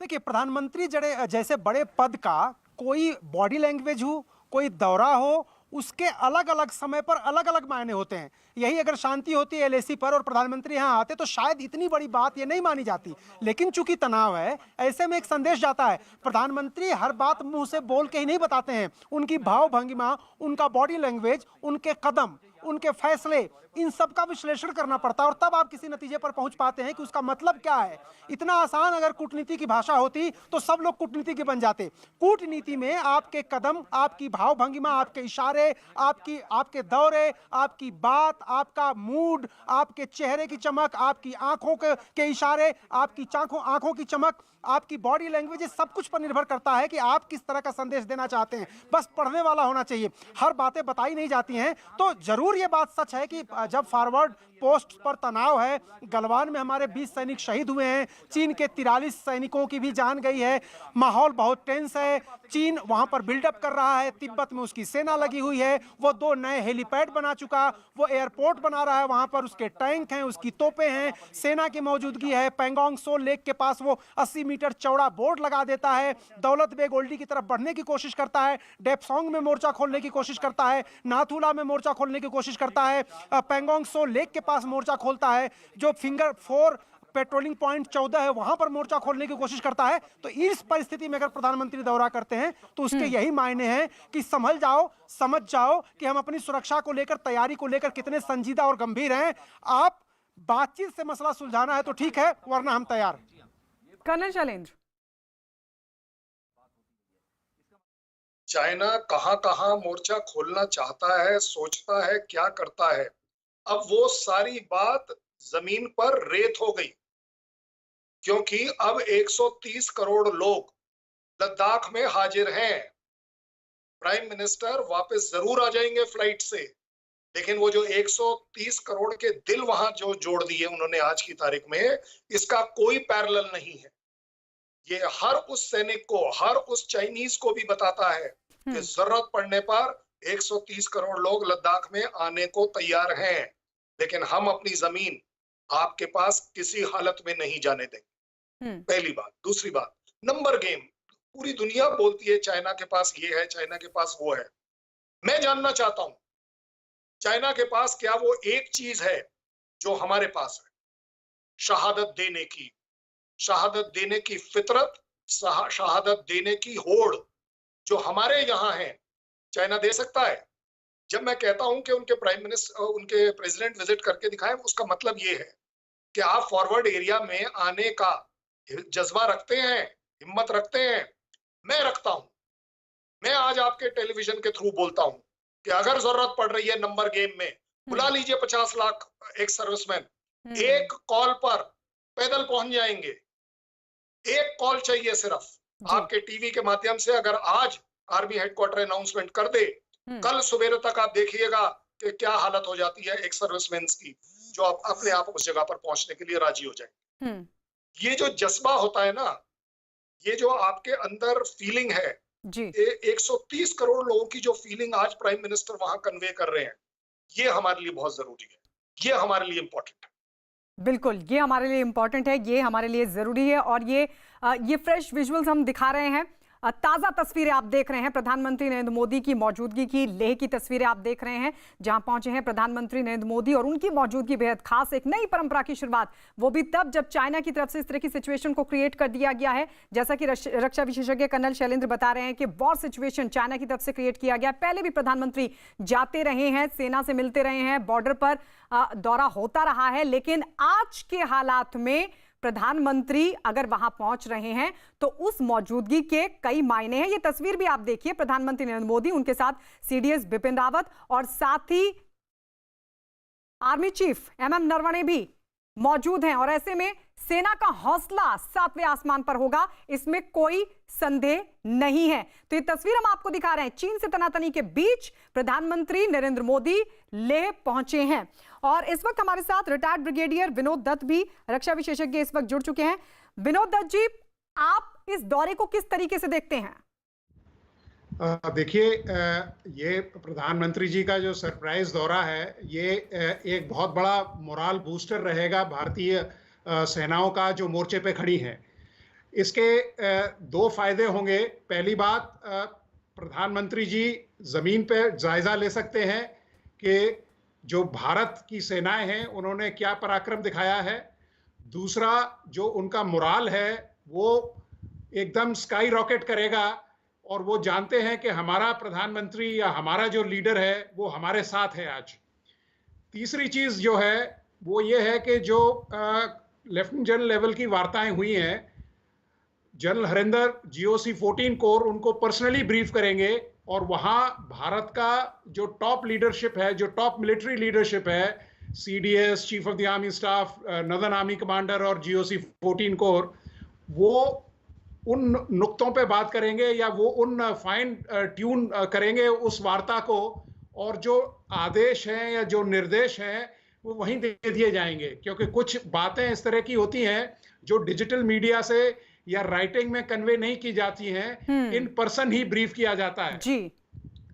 देखिए, प्रधानमंत्री जैसे बड़े पद का कोई बॉडी लैंग्वेज हो, कोई दौरा हो, उसके अलग अलग समय पर अलग अलग मायने होते हैं। यही अगर शांति होती है एलएसी पर और प्रधानमंत्री यहाँ आते तो शायद इतनी बड़ी बात ये नहीं मानी जाती, लेकिन चूंकि तनाव है, ऐसे में एक संदेश जाता है। प्रधानमंत्री हर बात मुंह से बोल के ही नहीं बताते हैं, उनकी भाव भंगिमा, उनका बॉडी लैंग्वेज, उनके कदम, उनके फैसले, इन सब का विश्लेषण करना पड़ता है और तब आप किसी नतीजे पर पहुंच पाते हैं कि उसका मतलब क्या है। इतना आसान अगर कूटनीति की भाषा होती तो सब लोग कूटनीति के बन जाते। कूटनीति में आपके कदम, आपकी भाव भंगिमा, आपके इशारे, आपके दौरे, आपकी बात, आपका मूड, आपके चेहरे की चमक, आपकी आंखों के इशारे, आपकी आंखों की चमक, आपकी बॉडी लैंग्वेज, सब कुछ पर निर्भर करता है कि आप किस तरह का संदेश देना चाहते हैं। बस पढ़ने वाला होना चाहिए, हर बातें बताई नहीं जाती हैं। तो जरूर ये बात सच है कि जब फॉरवर्ड पोस्ट पर तनाव है, गलवान में हमारे 20 सैनिक शहीद हुए हैं, चीन के 43 सैनिकों की भी जान गई है, माहौल बहुत टेंस है, चीन वहां पर बिल्डअप कर रहा है, तिब्बत में उसकी सेना लगी हुई है, वो 2 नए हेलीपैड बना चुका, वो एयरपोर्ट बना रहा है, वहां पर उसके टैंक हैं, उसकी तोपें हैं, सेना की मौजूदगी है। पैंगोंग सो लेक के पास वो 80 मीटर चौड़ा बोर्ड लगा देता है, दौलत बेग ओल्डी की तरफ बढ़ने की कोशिश करता है, डेप्सोंग में मोर्चा खोलने की कोशिश करता है, नाथुला में मोर्चा खोलने की कोशिश करता है, पैंगोंग सो लेक के पास मोर्चा खोलता है, जो फिंगर 4 पेट्रोलिंग पॉइंट 14 है वहां पर मोर्चा खोलने की कोशिश करता है। तो इस परिस्थिति में अगर प्रधानमंत्री दौरा करते हैं तो उसके यही मायने हैं कि संभल जाओ, समझ जाओ कि हम अपनी सुरक्षा को लेकर, तैयारी को लेकर कितने संजीदा और गंभीर हैं। आप बातचीत से मसला सुलझाना है तो ठीक है, वरना हम तैयार। कर्नल शैलेंद्र, चाइना कहां कहां मोर्चा खोलना चाहता है, सोचता है, क्या करता है, अब वो सारी बात जमीन पर रेत हो गई, क्योंकि अब 130 करोड़ लोग लद्दाख में हाजिर हैं। प्राइम मिनिस्टर वापस जरूर आ जाएंगे फ्लाइट से, लेकिन वो जो 130 करोड़ के दिल वहां जो जोड़ दिए उन्होंने आज की तारीख में, इसका कोई पैरेलल नहीं है। ये हर उस सैनिक को, हर उस चाइनीज को भी बताता है कि जरूरत पड़ने पर 130 करोड़ लोग लद्दाख में आने को तैयार हैं, लेकिन हम अपनी जमीन आपके पास किसी हालत में नहीं जाने देंगे। पहली बात। दूसरी बात, नंबर गेम। पूरी दुनिया बोलती है चाइना के पास ये है, चाइना के पास वो है। मैं जानना चाहता हूं चाइना के पास क्या वो एक चीज है जो हमारे पास है? शहादत देने की, शहादत देने की फितरत, शहादत देने की होड़ जो हमारे यहाँ है, चाइना दे सकता है? जब मैं कहता हूं कि उनके प्राइम मिनिस्टर, उनके प्रेसिडेंट विजिट करके दिखाए, उसका मतलब ये है कि आप फॉरवर्ड एरिया में आने का जज्बा रखते हैं, हिम्मत रखते हैं। मैं रखता हूं। मैं आज आपके टेलीविजन के थ्रू बोलता हूं कि अगर जरूरत पड़ रही है नंबर गेम में, बुला लीजिए 50 लाख एक सर्विसमैन, एक कॉल पर पैदल पहुंच जाएंगे। एक कॉल चाहिए सिर्फ आपके टीवी के माध्यम से। अगर आज आर्मी हेडक्वार्टर अनाउंसमेंट कर दे, कल सुबह तक आप देखिएगा कि क्या हालत हो जाती है एक सर्विसमैन की, जो आप अपने आप उस जगह पर पहुंचने के लिए राजी हो जाए। ये जो जज्बा होता है ना, ये जो आपके अंदर फीलिंग है जी, 130 करोड़ लोगों की जो फीलिंग आज प्राइम मिनिस्टर वहां कन्वे कर रहे हैं, ये हमारे लिए बहुत जरूरी है, ये हमारे लिए इंपॉर्टेंट है। बिल्कुल, ये हमारे लिए इंपॉर्टेंट है, ये हमारे लिए जरूरी है। और ये फ्रेश विजुअल्स हम दिखा रहे हैं, ताज़ा तस्वीरें आप देख रहे हैं प्रधानमंत्री नरेंद्र मोदी की मौजूदगी की। लेह की तस्वीरें आप देख रहे हैं जहां पहुंचे हैं प्रधानमंत्री नरेंद्र मोदी, और उनकी मौजूदगी बेहद खास, एक नई परंपरा की शुरुआत, वो भी तब जब चाइना की तरफ से इस तरह की सिचुएशन को क्रिएट कर दिया गया है। जैसा कि रक्षा विशेषज्ञ कर्नल शैलेंद्र बता रहे हैं कि वॉर सिचुएशन चाइना की तरफ से क्रिएट किया गया। पहले भी प्रधानमंत्री जाते रहे हैं, सेना से मिलते रहे हैं, बॉर्डर पर दौरा होता रहा है, लेकिन आज के हालात में प्रधानमंत्री अगर वहां पहुंच रहे हैं तो उस मौजूदगी के कई मायने हैं। ये तस्वीर भी आप देखिए, प्रधानमंत्री नरेंद्र मोदी, उनके साथ सीडीएस बिपिन रावत और साथ ही आर्मी चीफ एमएम नरवणे भी मौजूद हैं। और ऐसे में सेना का हौसला 7वें आसमान पर होगा, इसमें कोई संदेह नहीं है। तो ये तस्वीर हम आपको दिखा रहे हैं, चीन से तनातनी के बीच प्रधानमंत्री नरेंद्र मोदी लेह पहुंचे हैं। और इस वक्त हमारे साथ रिटायर्ड ब्रिगेडियर विनोद दत्त भी, रक्षा विशेषज्ञ, इस वक्त जुड़ चुके हैं। विनोद दत्त जी, आप इस दौरे को किस तरीके से देखते हैं? देखिए, ये प्रधानमंत्री जी का जो सरप्राइज दौरा है, ये एक बहुत बड़ा मोरल बूस्टर रहेगा भारतीय सेनाओं का जो मोर्चे पे खड़ी हैं। इसके दो फायदे होंगे। पहली बात, प्रधानमंत्री जी जमीन पे जायजा ले सकते हैं कि जो भारत की सेनाएं हैं उन्होंने क्या पराक्रम दिखाया है। दूसरा, जो उनका मोरल है वो एकदम स्काई रॉकेट करेगा और वो जानते हैं कि हमारा प्रधानमंत्री या हमारा जो लीडर है वो हमारे साथ है आज। तीसरी चीज जो है वो ये है कि जो लेफ्टिनेंट जनरल लेवल की वार्ताएं हुई हैं, जनरल हरिंदर GOC 14 कोर उनको पर्सनली ब्रीफ करेंगे और वहाँ भारत का जो टॉप लीडरशिप है, जो टॉप मिलिट्री लीडरशिप है, CDS, chief of the army staff, northern army commander और GOC 14 कोर, वो उन नुक्तों पे बात करेंगे या वो उन फाइन ट्यून करेंगे उस वार्ता को, और जो आदेश हैं या जो निर्देश हैं वो वहीं दे दिए जाएंगे। क्योंकि कुछ बातें इस तरह की होती हैं जो डिजिटल मीडिया से या राइटिंग में कन्वे नहीं की जाती हैं, इन पर्सन ही ब्रीफ किया जाता है जी।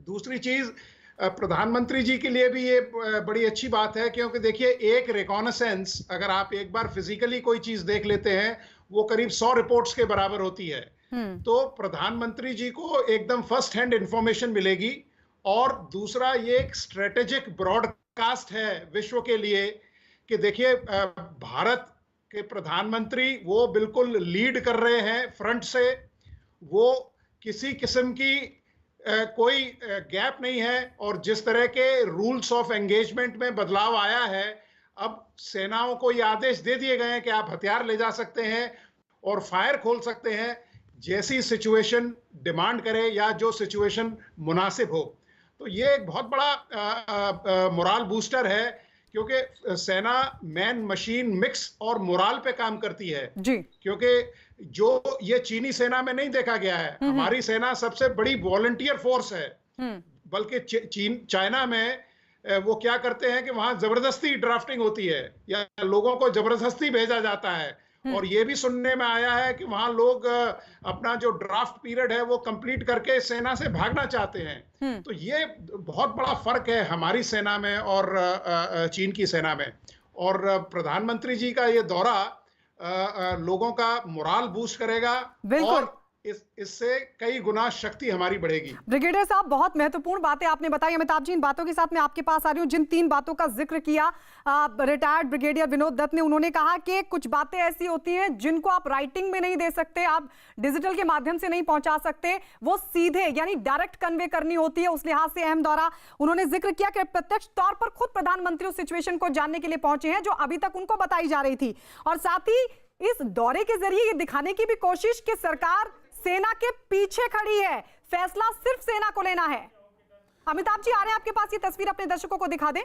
दूसरी चीज, प्रधानमंत्री जी के लिए भी ये बड़ी अच्छी बात है, क्योंकि देखिए, एक रिकॉनेसेंस अगर आप एक बार फिजिकली कोई चीज देख लेते हैं वो करीब 100 रिपोर्ट्स के बराबर होती है। तो प्रधानमंत्री जी को एकदम फर्स्ट हैंड इंफॉर्मेशन मिलेगी। और दूसरा, ये एक स्ट्रेटेजिक ब्रॉडकास्ट है विश्व के लिए कि देखिए, भारत के प्रधानमंत्री वो बिल्कुल लीड कर रहे हैं फ्रंट से, वो किसी किस्म की कोई गैप नहीं है। और जिस तरह के रूल्स ऑफ एंगेजमेंट में बदलाव आया है, अब सेनाओं को ये आदेश दे दिए गए हैं कि आप हथियार ले जा सकते हैं और फायर खोल सकते हैं जैसी सिचुएशन डिमांड करे या जो सिचुएशन मुनासिब हो। तो ये एक बहुत बड़ा मोरल बूस्टर है, क्योंकि सेना मैन मशीन मिक्स और मोरल पे काम करती है जी। क्योंकि जो ये चीनी सेना में नहीं देखा गया है, हमारी सेना सबसे बड़ी वॉलंटियर फोर्स है। बल्कि चाइना में वो क्या करते हैं कि वहां जबरदस्ती ड्राफ्टिंग होती है या लोगों को जबरदस्ती भेजा जाता है। और ये भी सुनने में आया है कि वहां लोग अपना जो ड्राफ्ट पीरियड है वो कंप्लीट करके सेना से भागना चाहते हैं। तो ये बहुत बड़ा फर्क है हमारी सेना में और चीन की सेना में। और प्रधानमंत्री जी का ये दौरा लोगों का मोरल बूस्ट करेगा और इससे कई गुना शक्ति हमारी बढ़ेगी। ब्रिगेडियर साहब, बहुत महत्वपूर्ण बातें आपने बताई। अमिताभ जी, इन बातों के साथ मैं आपके पास आ रही हूँ। जिन 3 बातों का जिक्र किया रिटायर्ड ब्रिगेडियर विनोद दत्त ने, उन्होंने कहा कि कुछ बातें ऐसी होती हैं जिनको आप राइटिंग में नहीं दे सकते, आप डिजिटल के माध्यम से नहीं पहुंचा सकते, वो सीधे यानी डायरेक्ट कन्वे करनी होती है। उस लिहाज से अहम दौरा उन्होंने जिक्र किया कि प्रत्यक्ष तौर पर खुद प्रधानमंत्री उस सिचुएशन को जानने के लिए पहुंचे हैं जो अभी तक उनको बताई जा रही थी। और साथ ही इस दौरे के जरिए ये दिखाने की भी कोशिश कि सरकार सेना के पीछे खड़ी है, फैसला सिर्फ सेना को लेना है। अमिताभ जी, आ रहे हैं आपके पास, ये तस्वीर अपने दर्शकों को दिखा दें।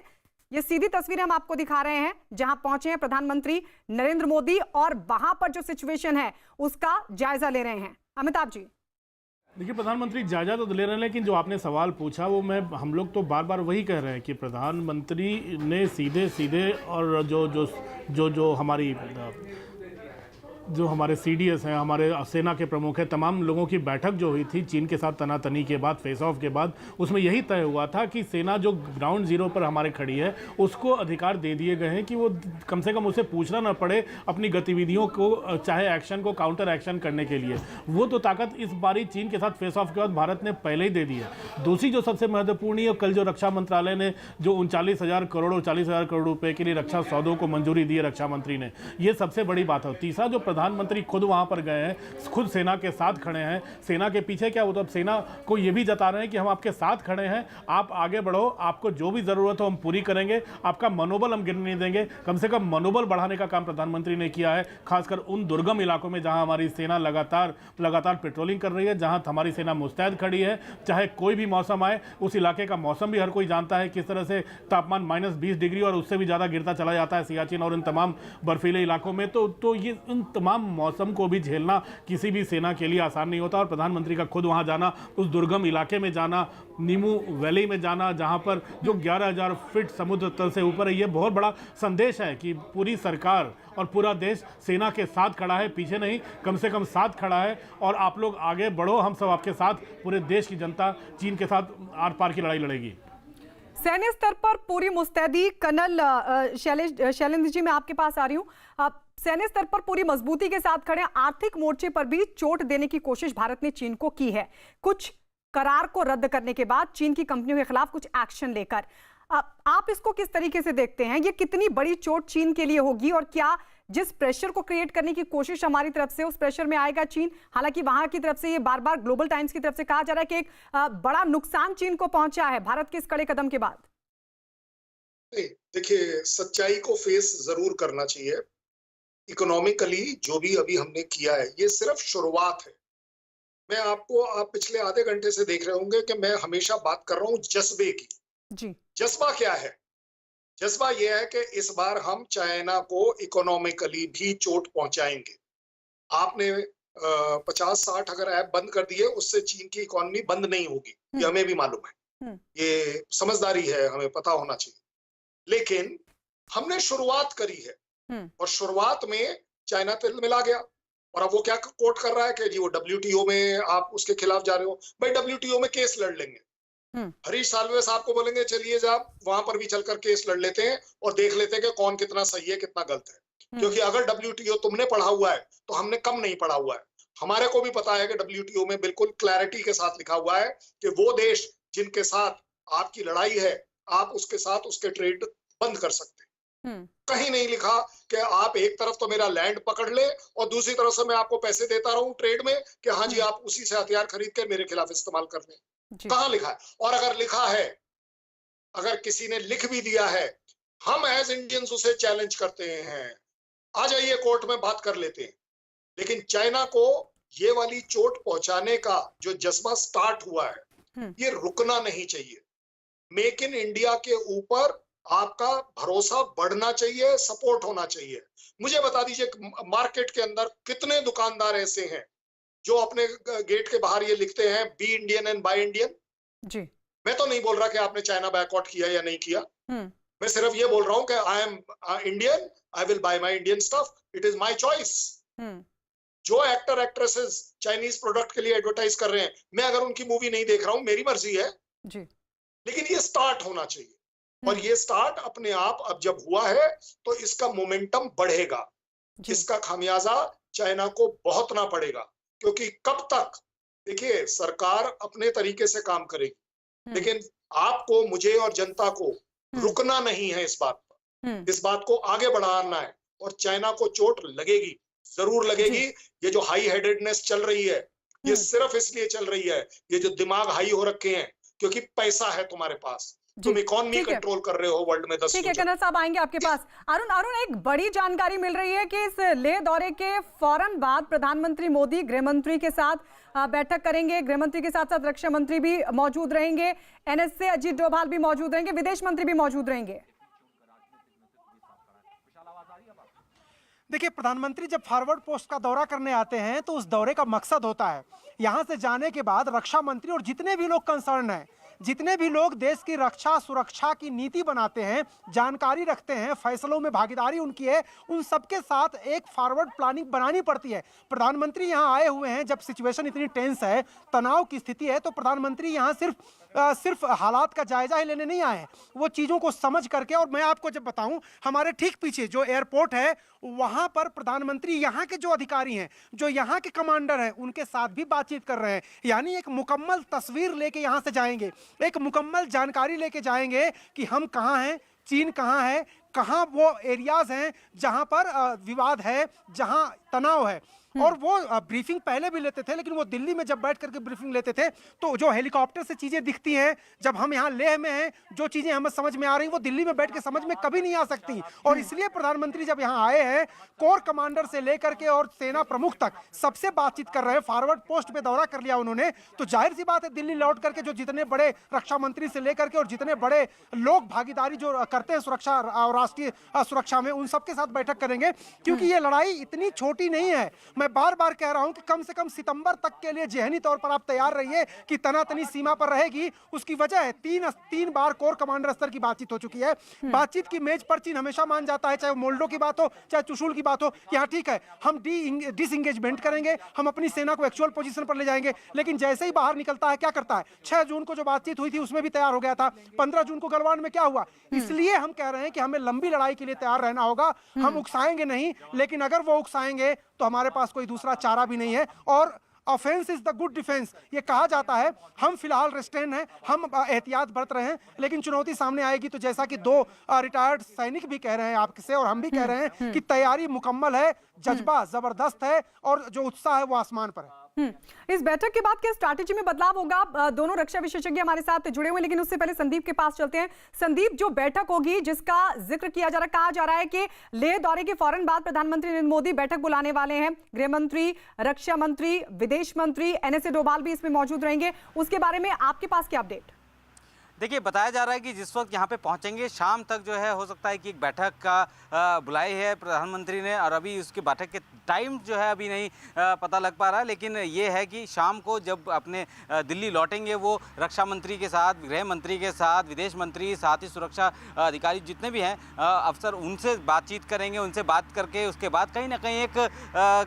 ये सीधी तस्वीर हम आपको दिखा रहे हैं जहां पहुंचे हैं प्रधानमंत्री नरेंद्र मोदी और वहां पर जो सिचुएशन है उसका जायजा ले रहे हैं। अमिताभ जी, देखिए, प्रधानमंत्री जायजा तो ले रहे हैं, लेकिन जो आपने सवाल पूछा वो हम लोग तो बार बार वही कह रहे हैं कि प्रधानमंत्री ने सीधे सीधे और जो हमारे CDS हैं, हमारे सेना के प्रमुख हैं, तमाम लोगों की बैठक जो हुई थी चीन के साथ तनातनी के बाद, फेस ऑफ के बाद, उसमें यही तय हुआ था कि सेना जो ग्राउंड जीरो पर हमारे खड़ी है उसको अधिकार दे दिए गए हैं कि वो कम से कम उसे पूछना ना पड़े अपनी गतिविधियों को, चाहे एक्शन को काउंटर एक्शन करने के लिए। वो तो ताकत इस बारी चीन के साथ फेस ऑफ के बाद भारत ने पहले ही दे दी है। दूसरी जो सबसे महत्वपूर्ण है, कल जो रक्षा मंत्रालय ने जो 39,000 करोड़ और 40,000 करोड़ रुपए के लिए रक्षा सौदों को मंजूरी दी है रक्षा मंत्री ने, ये सबसे बड़ी बात है। तीसरा, जो प्रधानमंत्री खुद वहां पर गए हैं, खुद सेना के साथ खड़े हैं। सेना के पीछे क्या होता है, सेना को ये भी जता रहे हैं कि हम आपके साथ खड़े हैं, आप आगे बढ़ो, आपको जो भी जरूरत हो हम पूरी करेंगे, आपका मनोबल हम गिरने नहीं देंगे। कम से कम मनोबल बढ़ाने का काम प्रधानमंत्री ने किया है, खासकर उन दुर्गम इलाकों में जहां हमारी सेना लगातार पेट्रोलिंग कर रही है, जहां हमारी सेना मुस्तैद खड़ी है। चाहे कोई भी मौसम आए, उस इलाके का मौसम भी हर कोई जानता है किस तरह से तापमान -20 डिग्री और उससे भी ज़्यादा गिरता चला जाता है सियाचिन और इन तमाम बर्फीले इलाकों में। तो ये इन तमाम मौसम को भी झेलना किसी भी सेना के लिए आसान नहीं होता। और प्रधानमंत्री का खुद वहाँ जाना, उस दुर्गम इलाके में जाना, नीमू वैली में जाना, जहाँ पर जो 11,000 फीट समुद्र तल से ऊपर है, ये बहुत बड़ा संदेश है कि पूरी सरकार और पूरा देश सेना के साथ खड़ा है, पीछे नहीं, कम से कम साथ खड़ा है। और आप लोग आगे बढ़ो, हम सब आपके साथ, पूरे देश की जनता चीन के साथ आर पार की लड़ाई लड़ेगी। सैन्य स्तर पर पूरी मुस्तैदी। कर्नल शैलेंद्र जी, मैं आपके पास आ रही हूं। आप सैन्य स्तर पर पूरी मजबूती के साथ खड़े हैं, आर्थिक मोर्चे पर भी चोट देने की कोशिश भारत ने चीन को की है, कुछ करार को रद्द करने के बाद चीन की कंपनियों के खिलाफ कुछ एक्शन लेकर। आप इसको किस तरीके से देखते हैं? ये कितनी बड़ी चोट चीन के लिए होगी, और क्या जिस प्रेशर को क्रिएट करने की कोशिश हमारी तरफ से, उस प्रेशर में आएगा चीन? हालांकि वहां की तरफ से ये बार बार ग्लोबल टाइम्स की तरफ से कहा जा रहा है कि एक बड़ा नुकसान चीन को पहुंचा है भारत के इस कड़े कदम के बाद। देखिए, सच्चाई को फेस जरूर करना चाहिए। इकोनॉमिकली जो भी अभी हमने किया है, ये सिर्फ शुरुआत है। आप पिछले आधे घंटे से देख रहे होंगे कि मैं हमेशा बात कर रहा हूँ जज्बे की। जी, जज्बा क्या है? जज्बा यह है कि इस बार हम चाइना को इकोनॉमिकली भी चोट पहुंचाएंगे। आपने 50-60 अगर ऐप बंद कर दिए, उससे चीन की इकोनॉमी बंद नहीं होगी, ये हमें भी मालूम है। ये समझदारी है, हमें पता होना चाहिए। लेकिन हमने शुरुआत करी है, और शुरुआत में चाइना तिल मिला गया। और अब वो क्या कोट कर रहा है कि जी वो WTO में आप उसके खिलाफ जा रहे हो। भाई, WTO में केस लड़ लेंगे। हरीश साल्वे साहब को बोलेंगे चलिए साहब वहां पर भी चलकर केस लड़ लेते हैं और देख लेते हैं कि कौन कितना सही है, कितना गलत है। क्योंकि अगर WTO तुमने पढ़ा हुआ है तो हमने कम नहीं पढ़ा हुआ है। हमारे को भी पता है कि WTO में बिल्कुल क्लैरिटी के साथ लिखा हुआ है कि वो देश जिनके साथ आपकी लड़ाई है, आप उसके साथ उसके ट्रेड बंद कर सकते हैं। कहीं नहीं लिखा कि आप एक तरफ तो मेरा लैंड पकड़ ले और दूसरी तरफ से मैं आपको पैसे देता रहूं ट्रेड में कि हाँ जी आप उसी से हथियार खरीद के मेरे खिलाफ इस्तेमाल कर लें। कहाँ लिखा है? और अगर लिखा है, अगर किसी ने लिख भी दिया है, हम एज इंडियंस उसे चैलेंज करते हैं, आ जाइए कोर्ट में बात कर लेते हैं। लेकिन चाइना को ये वाली चोट पहुंचाने का जो जज्बा स्टार्ट हुआ है, ये रुकना नहीं चाहिए। मेक इन इंडिया के ऊपर आपका भरोसा बढ़ना चाहिए, सपोर्ट होना चाहिए। मुझे बता दीजिए, मार्केट के अंदर कितने दुकानदार ऐसे हैं जो अपने गेट के बाहर ये लिखते हैं be Indian and buy Indian. जी, मैं तो नहीं बोल रहा कि आपने चाइना बायकॉट किया या नहीं किया। मैं सिर्फ ये बोल रहा हूं कि I am Indian, I will buy my Indian stuff, it is my choice. जो एक्टर एक्ट्रेसेस चाइनीज प्रोडक्ट के लिए एडवर्टाइज कर रहे हैं, मैं अगर उनकी मूवी नहीं देख रहा हूं, मेरी मर्जी है जी। लेकिन ये स्टार्ट होना चाहिए, और ये स्टार्ट अपने आप अब जब हुआ है तो इसका मोमेंटम बढ़ेगा। इसका खामियाजा चाइना को भुगतना पड़ेगा। क्योंकि कब तक, देखिए सरकार अपने तरीके से काम करेगी, लेकिन आपको, मुझे और जनता को रुकना नहीं है इस बात पर। इस बात को आगे बढ़ाना है, और चाइना को चोट लगेगी, जरूर लगेगी। ये जो हाई हेडेडनेस चल रही है, ये सिर्फ इसलिए चल रही है, ये जो दिमाग हाई हो रखे हैं, क्योंकि पैसा है तुम्हारे पास, तुम इकोनॉमी कंट्रोल कर रहे हो वर्ल्ड में 10। ठीक है, कर्नल साहब आएंगे आपके पास। अरुण, एक बड़ी जानकारी मिल रही है कि इस लेह दौरे के फौरन बाद प्रधानमंत्री मोदी गृह मंत्री के साथ बैठक करेंगे। गृह मंत्री के साथ साथ रक्षा मंत्री भी मौजूद रहेंगे, NS से अजीत डोभाल भी मौजूद रहेंगे, विदेश मंत्री भी मौजूद रहेंगे। देखिए, प्रधानमंत्री जब फॉरवर्ड पोस्ट का दौरा करने आते हैं तो उस दौरे का मकसद होता है यहां से जाने के बाद रक्षा मंत्री और जितने भी लोग कंसर्न हैं, जितने भी लोग देश की रक्षा सुरक्षा की नीति बनाते हैं, जानकारी रखते हैं, फैसलों में भागीदारी उनकी है, उन सबके साथ एक फॉरवर्ड प्लानिंग बनानी पड़ती है। प्रधानमंत्री यहाँ आए हुए हैं, जब सिचुएशन इतनी टेंस है, तनाव की स्थिति है, तो प्रधानमंत्री यहाँ सिर्फ हालात का जायजा ही लेने नहीं आए हैं, वो चीज़ों को समझ करके। और मैं आपको जब बताऊं, हमारे ठीक पीछे जो एयरपोर्ट है, वहाँ पर प्रधानमंत्री यहाँ के जो अधिकारी हैं, जो यहाँ के कमांडर हैं, उनके साथ भी बातचीत कर रहे हैं। यानी एक मुकम्मल तस्वीर लेके यहाँ से जाएंगे, एक मुकम्मल जानकारी लेके जाएंगे कि हम कहाँ हैं, चीन कहाँ है, कहाँ वो एरियाज हैं जहां पर विवाद है, जहां तनाव है। और वो ब्रीफिंग पहले भी लेते थे, लेकिन वो दिल्ली में जब बैठ करके ब्रीफिंग लेते थे तो जो हेलीकॉप्टर से चीजें दिखती हैं, जब हम यहाँ लेह में हैं, जो चीजें हमें समझ में आ रही वो दिल्ली में बैठ के समझ में कभी नहीं आ सकती। और इसलिए प्रधानमंत्री जब यहाँ आए हैं, कोर कमांडर से लेकर के और सेना प्रमुख तक सबसे बातचीत कर रहे हैं, फॉरवर्ड पोस्ट पे दौरा कर लिया उन्होंने, तो जाहिर सी बात है दिल्ली लौट करके जो जितने बड़े रक्षा मंत्री से लेकर के और जितने बड़े लोग भागीदारी जो करते हैं सुरक्षा और राष्ट्रीय सुरक्षा में, उन सबके साथ बैठक करेंगे। क्योंकि ये लड़ाई इतनी छोटी नहीं है। मैं बार बार कह रहा हूं कि कम से कम सितंबर तक के लिए जेहनी तौर पर आप तैयार रहिए कि तनातनी सीमा पर रहेगी। उसकी वजह है तीन बार कोर कमांडर स्तर की बातचीत हो चुकी है। बातचीत की मेज पर चीन हमेशा मान जाता है, चाहे मोल्डो की बात हो चाहे चुशुल की बात हो, कि हाँ ठीक है हम डिसएंगेजमेंट करेंगे, हम अपनी सेना को एक्चुअल पोजीशन पर ले जाएंगे। लेकिन जैसे ही बाहर निकलता है क्या करता है? 6 जून को जो बातचीत हुई थी उसमें भी तैयार हो गया था। 15 जून को गलवान में क्या हुआ? इसलिए हम कह रहे हैं कि हमें लंबी लड़ाई के लिए तैयार रहना होगा। हम उकसाएंगे नहीं, लेकिन अगर वो उकसाएंगे तो हमारे पास कोई दूसरा चारा भी नहीं है। और offence is the good defence ये कहा जाता है। हम फिलहाल रेस्ट्रेन हैं, हम एहतियात बरत रहे हैं, लेकिन चुनौती सामने आएगी तो जैसा कि 2 रिटायर्ड सैनिक भी कह रहे हैं आपसे और हम भी कह रहे हैं कि तैयारी मुकम्मल है, जज्बा जबरदस्त है और जो उत्साह है वो आसमान पर है। इस बैठक के बाद क्या स्ट्रैटेजी में बदलाव होगा? दोनों रक्षा विशेषज्ञ हमारे साथ जुड़े हुए, लेकिन उससे पहले संदीप के पास चलते हैं। संदीप, जो बैठक होगी जिसका जिक्र किया जा रहा, कहा जा रहा है कि लेह दौरे के फौरन बाद प्रधानमंत्री नरेंद्र मोदी बैठक बुलाने वाले हैं। गृह मंत्री, रक्षा मंत्री, विदेश मंत्री एनएसए डोभाल भी इसमें मौजूद रहेंगे। उसके बारे में आपके पास क्या अपडेट? देखिए, बताया जा रहा है कि जिस वक्त यहाँ पे पहुँचेंगे शाम तक जो है हो सकता है कि एक बैठक का बुलाई है प्रधानमंत्री ने, और अभी उसकी बैठक के टाइम जो है अभी नहीं पता लग पा रहा है। लेकिन ये है कि शाम को जब अपने दिल्ली लौटेंगे वो रक्षा मंत्री के साथ, गृह मंत्री के साथ, विदेश मंत्री, साथ ही सुरक्षा अधिकारी जितने भी हैं अफसर, उनसे बातचीत करेंगे। उनसे बात करके उसके बाद कहीं ना कहीं एक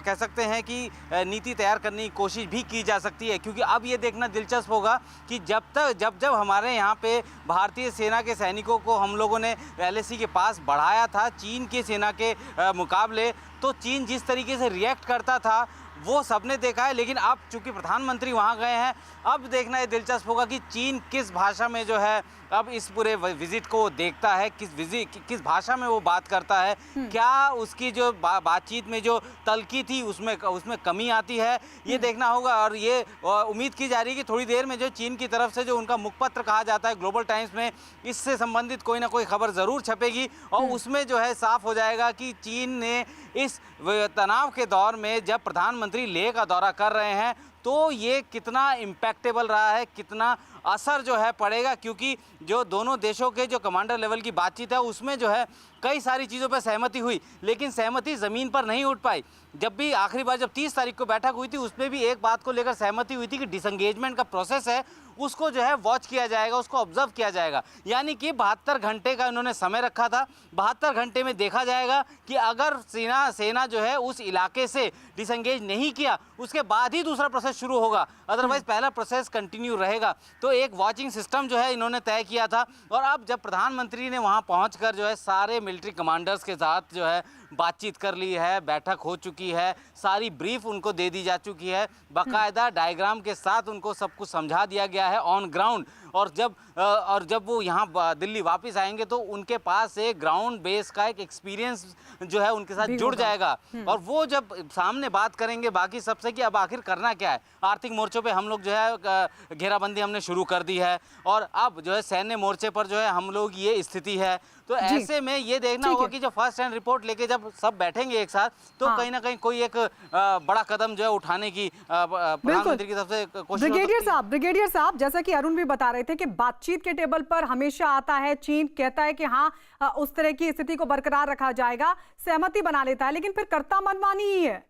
कह सकते हैं कि नीति तैयार करने की कोशिश भी की जा सकती है। क्योंकि अब ये देखना दिलचस्प होगा कि जब हमारे यहाँ पे भारतीय सेना के सैनिकों को हम लोगों ने LAC के पास बढ़ाया था चीन की सेना के मुकाबले, तो चीन जिस तरीके से रिएक्ट करता था वो सबने देखा है। लेकिन अब चूंकि प्रधानमंत्री वहाँ गए हैं, अब देखना ये दिलचस्प होगा कि चीन किस भाषा में जो है अब इस पूरे विजिट को देखता है, किस भाषा में वो बात करता है, क्या उसकी जो बातचीत में जो तल्खी थी उसमें कमी आती है, ये देखना होगा। और ये उम्मीद की जा रही है कि थोड़ी देर में जो चीन की तरफ से जो उनका मुखपत्र कहा जाता है ग्लोबल टाइम्स में, इससे संबंधित कोई ना कोई खबर ज़रूर छपेगी और उसमें जो है साफ हो जाएगा कि चीन ने इस तनाव के दौर में जब प्रधानमंत्री लेह का दौरा कर रहे हैं तो ये कितना इम्पैक्टेबल रहा है, कितना असर जो है पड़ेगा। क्योंकि जो दोनों देशों के जो कमांडर लेवल की बातचीत है उसमें जो है कई सारी चीज़ों पर सहमति हुई, लेकिन सहमति ज़मीन पर नहीं उठ पाई। जब भी आखिरी बार जब 30 तारीख को बैठक हुई थी उसमें भी एक बात को लेकर सहमति हुई थी कि डिसंगेजमेंट का प्रोसेस है उसको जो है वॉच किया जाएगा, उसको ऑब्जर्व किया जाएगा। यानी कि 72 घंटे का इन्होंने समय रखा था। 72 घंटे में देखा जाएगा कि अगर सेना जो है उस इलाके से डिसंगेज नहीं किया उसके बाद ही दूसरा प्रोसेस शुरू होगा, अदरवाइज पहला प्रोसेस कंटिन्यू रहेगा। तो एक वॉचिंग सिस्टम जो है इन्होंने तय किया था। और अब जब प्रधानमंत्री ने वहाँ पहुँचकर जो है सारे मिलिट्री कमांडर्स के साथ जो है बातचीत कर ली है, बैठक हो चुकी है, सारी ब्रीफ उनको दे दी जा चुकी है, बाकायदा डायग्राम के साथ उनको सब कुछ समझा दिया गया है ऑन ग्राउंड। और जब वो यहाँ दिल्ली वापस आएंगे तो उनके पास एक ग्राउंड बेस का एक एक्सपीरियंस जो है उनके साथ जुड़ जाएगा। और वो जब सामने बात करेंगे बाकी सबसे कि अब आखिर करना क्या है। आर्थिक मोर्चों पे हम लोग जो है घेराबंदी हमने शुरू कर दी है और अब जो है सैन्य मोर्चे पर जो है हम लोग ये स्थिति है। तो ऐसे में ये देखना होगा कि जब फर्स्ट हैंड रिपोर्ट लेके जब सब बैठेंगे एक साथ तो कहीं ना कहीं कोई एक बड़ा कदम जो है उठाने की प्रधानमंत्री की तरफ से कोशिश। ब्रिगेडियर साहब, जैसा कि अरुण भी बता रहे थे कि बातचीत के टेबल पर हमेशा आता है चीन, कहता है कि हाँ उस तरह की स्थिति को बरकरार रखा जाएगा, सहमति बना लेता है, लेकिन फिर करता मनमानी ही है।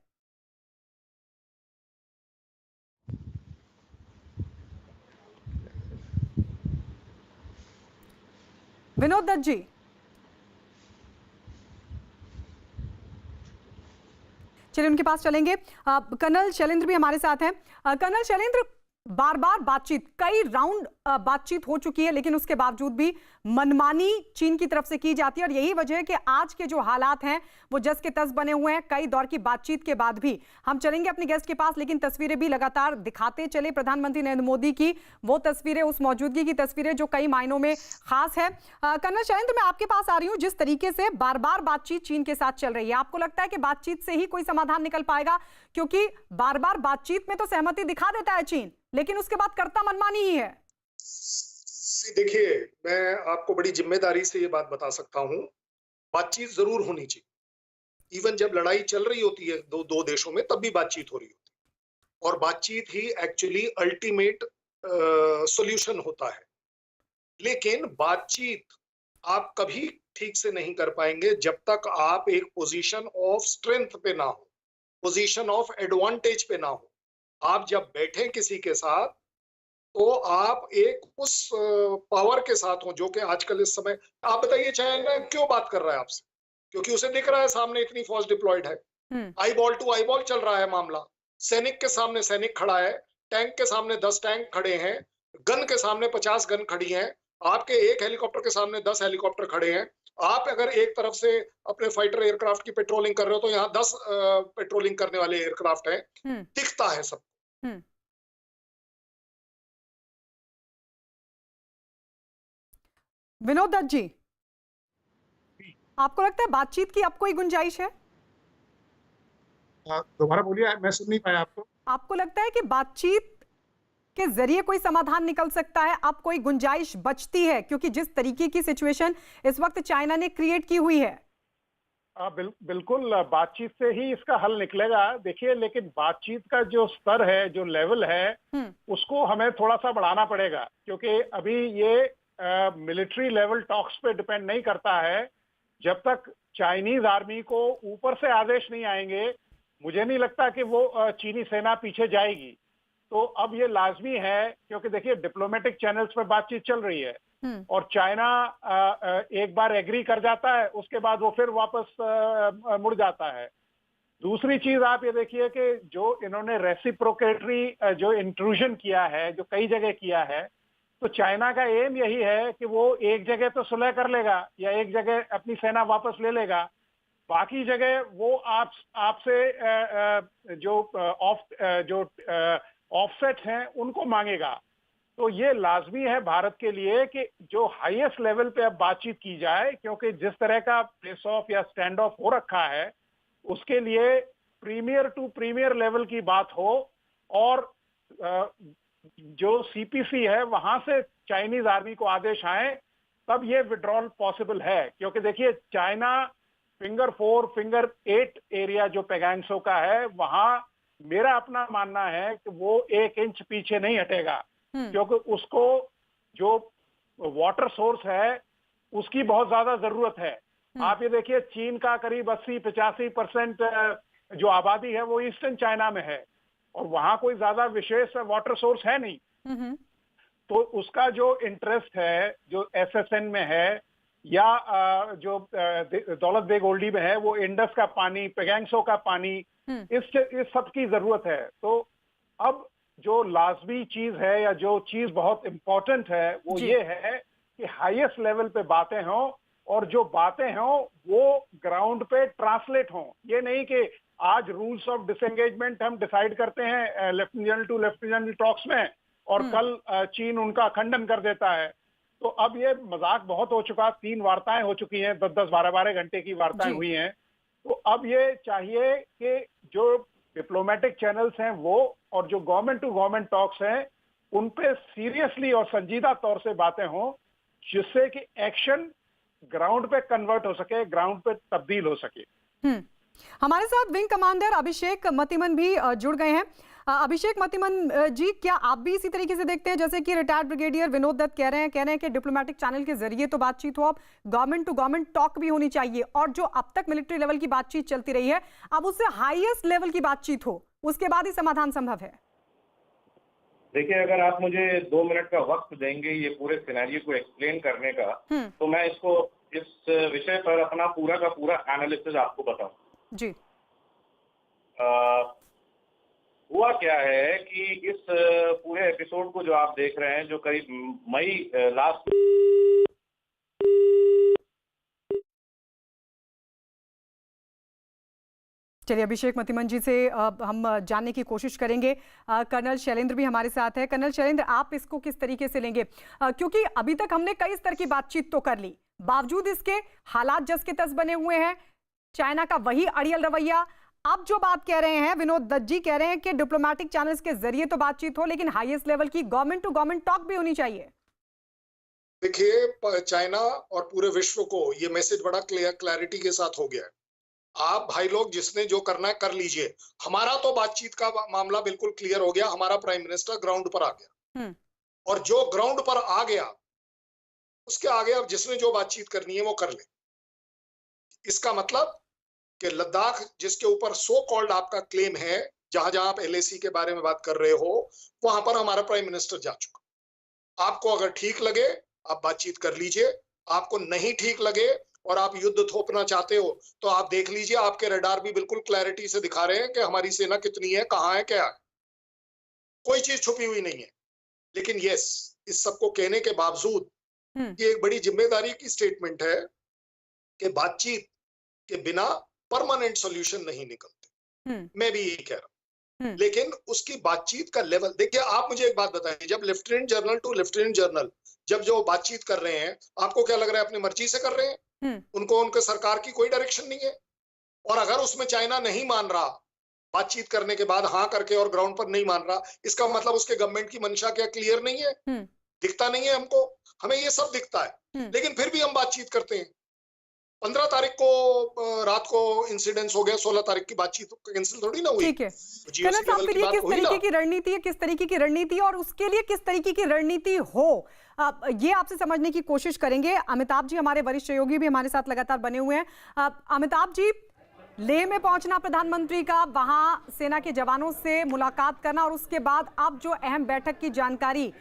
विनोद दत्त जी, चलिए उनके पास चलेंगे। कर्नल शैलेंद्र भी हमारे साथ हैं। कर्नल शैलेंद्र, बार बार बातचीत, कई राउंड बातचीत हो चुकी है, लेकिन उसके बावजूद भी मनमानी चीन की तरफ से की जाती है। और यही वजह है कि आज के जो हालात हैं वो जस के तस बने हुए हैं। कई दौर की बातचीत के बाद भी हम चलेंगे अपने गेस्ट के पास, लेकिन तस्वीरें भी लगातार दिखाते चले प्रधानमंत्री नरेंद्र मोदी की, वो तस्वीरें, उस मौजूदगी की तस्वीरें जो कई मायनों में खास है। कर्नल शैलेंद्र, मैं आपके पास आ रही हूँ। जिस तरीके से बार बार बातचीत चीन के साथ चल रही है, आपको लगता है कि बातचीत से ही कोई समाधान निकल पाएगा? क्योंकि बार बार बातचीत में तो सहमति दिखा देता है चीन, लेकिन उसके बाद करता मनमानी ही है। देखिए, मैं आपको बड़ी जिम्मेदारी से ये बात बता सकता हूं, बातचीत जरूर होनी चाहिए। इवन जब लड़ाई चल रही होती है दो देशों में, तब भी बातचीत हो रही होती है, और बातचीत ही एक्चुअली अल्टीमेट सॉल्यूशन होता है। लेकिन बातचीत आप कभी ठीक से नहीं कर पाएंगे जब तक आप एक पोजीशन ऑफ स्ट्रेंथ पे ना हो, पोजीशन ऑफ एडवांटेज पे ना हो। आप जब बैठे किसी के साथ, तो आप एक उस पावर के साथ हो जो कि आजकल इस समय, आप बताइए चाइना क्यों बात कर रहा है आपसे? क्योंकि उसे दिख रहा है सामने इतनी फौज डिप्लॉयड है, eye ball to eye ball चल रहा है मामला। सैनिक के सामने सैनिक खड़ा है, टैंक के सामने 10 टैंक खड़े हैं, गन के सामने 50 गन खड़ी हैं, आपके एक हेलीकॉप्टर के सामने 10 हेलीकॉप्टर खड़े हैं। आप अगर एक तरफ से अपने फाइटर एयरक्राफ्ट की पेट्रोलिंग कर रहे हो, तो यहाँ 10 पेट्रोलिंग करने वाले एयरक्राफ्ट हैं, दिखता है सब। विनोद दत्त जी, आपको लगता है बातचीत की अब कोई गुंजाइश है? दोबारा बोलिए, मैं सुन नहीं पाया आपको। आपको लगता है कि बातचीत के जरिए कोई समाधान निकल सकता है, अब कोई गुंजाइश बचती है? क्योंकि जिस तरीके की सिचुएशन इस वक्त चाइना ने क्रिएट की हुई है। बिल्कुल, बातचीत से ही इसका हल निकलेगा। देखिए, लेकिन बातचीत का जो स्तर है, जो लेवल है, उसको हमें थोड़ा सा बढ़ाना पड़ेगा, क्योंकि अभी ये मिलिट्री लेवल टॉक्स पे डिपेंड नहीं करता है। जब तक चाइनीज आर्मी को ऊपर से आदेश नहीं आएंगे, मुझे नहीं लगता कि वो चीनी सेना पीछे जाएगी। तो अब ये लाजमी है, क्योंकि देखिए डिप्लोमेटिक चैनल्स पे बातचीत चल रही है, और चाइना एक बार एग्री कर जाता है, उसके बाद वो फिर वापस मुड़ जाता है। दूसरी चीज आप ये देखिए कि जो इन्होंने रेसिप्रोकेटरी जो इंट्रूजन किया है, जो कई जगह किया है, तो चाइना का एम यही है कि वो एक जगह तो सुलह कर लेगा या एक जगह अपनी सेना वापस ले लेगा, बाकी जगह वो आपसे जो ऑफसेट हैं उनको मांगेगा। तो ये लाजमी है भारत के लिए कि जो हाईएस्ट लेवल पे अब बातचीत की जाए, क्योंकि जिस तरह का फेस ऑफ या स्टैंड ऑफ हो रखा है, उसके लिए प्रीमियर टू प्रीमियर लेवल की बात हो, और जो सीपीसी है वहां से चाइनीज आर्मी को आदेश आए, तब ये विड्रॉल पॉसिबल है। क्योंकि देखिए, चाइना फिंगर 4, फिंगर 8 एरिया जो पैगांगसो का है, वहां मेरा अपना मानना है कि वो 1 इंच पीछे नहीं हटेगा, क्योंकि उसको जो वाटर सोर्स है उसकी बहुत ज्यादा जरूरत है। आप ये देखिए, चीन का करीब 80-85% जो आबादी है वो ईस्टर्न चाइना में है, और वहां कोई ज्यादा विशेष वाटर सोर्स है नहीं। तो उसका जो इंटरेस्ट है, जो एसएसएन में है या जो दौलत बेग ओल्डी में है, वो इंडस का पानी, पैगांगसो का पानी, इस सब की जरूरत है। तो अब जो लाजमी चीज है या जो चीज बहुत इंपॉर्टेंट है वो ये है कि हाईएस्ट लेवल पे बातें हों, और जो बातें हों वो ग्राउंड पे ट्रांसलेट हों। ये नहीं कि आज रूल्स ऑफ डिसएंगेजमेंट हम डिसाइड करते हैं lieutenant general to lieutenant general talks में, और कल चीन उनका खंडन कर देता है। तो अब ये मजाक बहुत हो चुका, 3 वार्ताएं हो चुकी हैं, 10-10, 12-12 घंटे की वार्ताएं हुई हैं। तो अब ये चाहिए कि जो डिप्लोमेटिक चैनल्स हैं वो, और जो गवर्नमेंट टू गवर्नमेंट टॉक्स हैं, उन पे सीरियसली और संजीदा तौर से बातें हों, जिससे कि एक्शन ग्राउंड पे कन्वर्ट हो सके, ग्राउंड पे तब्दील हो सके। हमारे साथ विंग कमांडर अभिषेक मतिमन भी जुड़ गए हैं। अभिषेक मतिमन जी, क्या आप भी इसी तरीके से देखते हैं जैसे कि रिटायर्ड ब्रिगेडियर विनोद दत्त कह रहे हैं कि डिप्लोमेटिक चैनल के जरिए तो बातचीत हो, अब गवर्नमेंट टू गवर्नमेंट टॉक भी होनी चाहिए, और जो अब तक मिलिट्री लेवल की बातचीत चलती रही है, अब उससे हाईएस्ट लेवल की बातचीत हो, उसके बाद ही समाधान संभव है? देखिए, अगर आप मुझे 2 मिनट का वक्त देंगे ये पूरे सिनेरियो को एक्सप्लेन करने का, तो मैं इसको इस विषय पर अपना पूरा का पूरा एनालिसिस आपको बताऊं। जी। हुआ क्या है कि इस पूरे एपिसोड को जो आप देख रहे हैं, जो करीब मई लास्ट चलिए अभिषेक मतिमन जी से हम जानने की कोशिश करेंगे। कर्नल शैलेंद्र भी हमारे साथ है। कर्नल शैलेंद्र, आप इसको किस तरीके से लेंगे, क्योंकि अभी तक हमने कई स्तर की बातचीत तो कर ली, बावजूद इसके हालात जस के तस बने हुए हैं, चाइना का वही अड़ियल रवैया। आप जो बात कह रहे हैं, विनोद दत्त जी कह रहे हैं कि डिप्लोमेटिक चैनल्स के जरिए तो बातचीट हो, लेकिन हाईएस्ट लेवल की गवर्नमेंट टू गवर्नमेंट टॉक भी होनी चाहिए। देखिए, चाइना और पूरे विश्व को ये मैसेज बड़ा क्लैरिटी के साथ हो गया है। आप भाई लोग जिसने जो करना है कर लीजिए। हमारा तो बातचीत का मामला बिल्कुल क्लियर हो गया। हमारा प्राइम मिनिस्टर ग्राउंड पर आ गया, और जो ग्राउंड पर आ गया उसके आगे अब जिसने जो बातचीत करनी है वो कर ले। इसका मतलब कि लद्दाख जिसके ऊपर सो कॉल्ड आपका क्लेम है, जहां जहां आप LAC के बारे में बात कर रहे हो, वहां पर हमारा प्राइम मिनिस्टर जा चुका। आपको अगर ठीक लगे आप बातचीत कर लीजिए, आपको नहीं ठीक लगे और आप युद्ध थोपना चाहते हो तो आप देख लीजिए, आपके रडार भी बिल्कुल क्लैरिटी से दिखा रहे हैं कि हमारी सेना कितनी है, कहाँ है, क्या है। कोई चीज छुपी हुई नहीं है। लेकिन यस, इस सबको कहने के बावजूद ये एक बड़ी जिम्मेदारी की स्टेटमेंट है कि बातचीत के बिना परमानेंट सॉल्यूशन नहीं निकलते। मैं भी यही कह रहा हूं। लेकिन उसकी बातचीत का लेवल देखिए। आप मुझे एक बात बताइए, जब lieutenant general to lieutenant general जब जो बातचीत कर रहे हैं, आपको क्या लग रहा है अपनी मर्जी से कर रहे हैं? उनको उनके सरकार की कोई डायरेक्शन नहीं है। और अगर उसमें चाइना नहीं मान रहा, बातचीत करने के बाद हाँ करके और ग्राउंड पर नहीं मान रहा, इसका मतलब उसके गवर्नमेंट की मंशा क्या क्लियर नहीं है? दिखता नहीं है हमको? हमें ये सब दिखता है, लेकिन फिर भी हम बातचीत करते हैं। 15 तारीख को रात को इंसिडेंस हो गया, 16 तारीख की बातचीत कैंसिल थोड़ी ना हुई। ठीक है कर्नल साहब, फिर ये किस तरीके की रणनीति है, किस तरीके की रणनीति और उसके लिए किस तरीके की रणनीति हो, ये आपसे समझने की कोशिश करेंगे। अमिताभ जी हमारे वरिष्ठ सहयोगी भी हमारे साथ लगातार बने हुए हैं। अमिताभ जी, लेह में पहुंचना प्रधानमंत्री का, वहां सेना के जवानों से मुलाकात करना, और उसके बाद अब जो अहम बैठक की जानकारी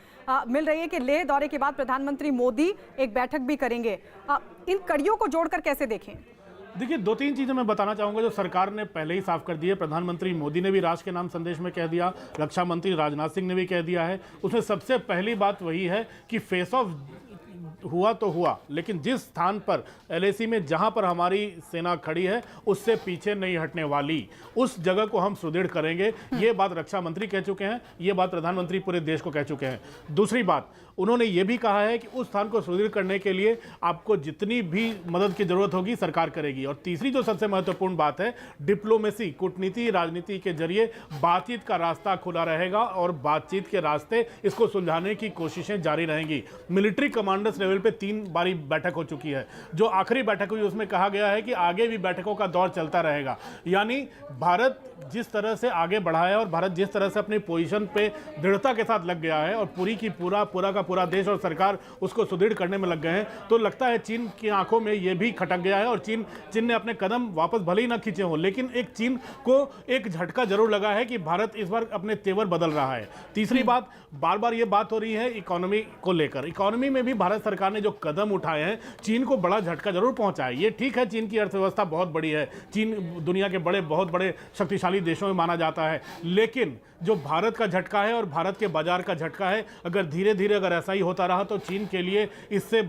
मिल रही है कि लेह दौरे के बाद प्रधानमंत्री मोदी एक बैठक भी करेंगे, इन कड़ियों को जोड़कर कैसे देखें? देखिए, 2-3 चीज़ें मैं बताना चाहूँगा जो सरकार ने पहले ही साफ कर दी है। प्रधानमंत्री मोदी ने भी राष्ट्र के नाम संदेश में कह दिया, रक्षा मंत्री राजनाथ सिंह ने भी कह दिया है। उसमें सबसे पहली बात वही है कि फेस ऑफ हुआ तो हुआ, लेकिन जिस स्थान पर LAC में जहां पर हमारी सेना खड़ी है उससे पीछे नहीं हटने वाली, उस जगह को हम सुदृढ़ करेंगे। ये बात रक्षा मंत्री कह चुके हैं, ये बात प्रधानमंत्री पूरे देश को कह चुके हैं। दूसरी बात, उन्होंने ये भी कहा है कि उस स्थान को सुदृढ़ करने के लिए आपको जितनी भी मदद की जरूरत होगी सरकार करेगी। और तीसरी जो सबसे महत्वपूर्ण बात है, डिप्लोमेसी, कूटनीति, राजनीति के जरिए बातचीत का रास्ता खुला रहेगा और बातचीत के रास्ते इसको सुलझाने की कोशिशें जारी रहेंगी। मिलिट्री कमांडर्स लेवल पे 3 बारी बैठक हो चुकी है। जो आखिरी बैठक हुई उसमें कहा गया है कि आगे भी बैठकों का दौर चलता रहेगा। यानी भारत जिस तरह से आगे बढ़ा है और भारत जिस तरह से अपनी पोजीशन पे दृढ़ता के साथ लग गया है और पूरा देश और सरकार उसको सुदृढ़ करने में लग गए हैं, तो लगता है चीन की आंखों में ये भी खटक गया है और चीन ने अपने कदम वापस भले ही ना खींचे हों, लेकिन एक चीन को एक झटका जरूर लगा है कि भारत इस बार अपने तेवर बदल रहा है। तीसरी बात, बार-बार ये बात हो रही है इकोनॉमी को लेकर। इकोनॉमी में भी भारत सरकार ने जो कदम उठाए हैं, चीन को बड़ा झटका जरूर पहुंचा है। ये ठीक है, चीन की अर्थव्यवस्था बहुत बड़ी है, चीन दुनिया के बहुत बड़े शक्तिशाली देशों में माना जाता है, लेकिन जो भारत का झटका है और भारत के बाजार का झटका है, अगर धीरे धीरे अगर ऐसा ही होता रहा तो चीन के लिए इससे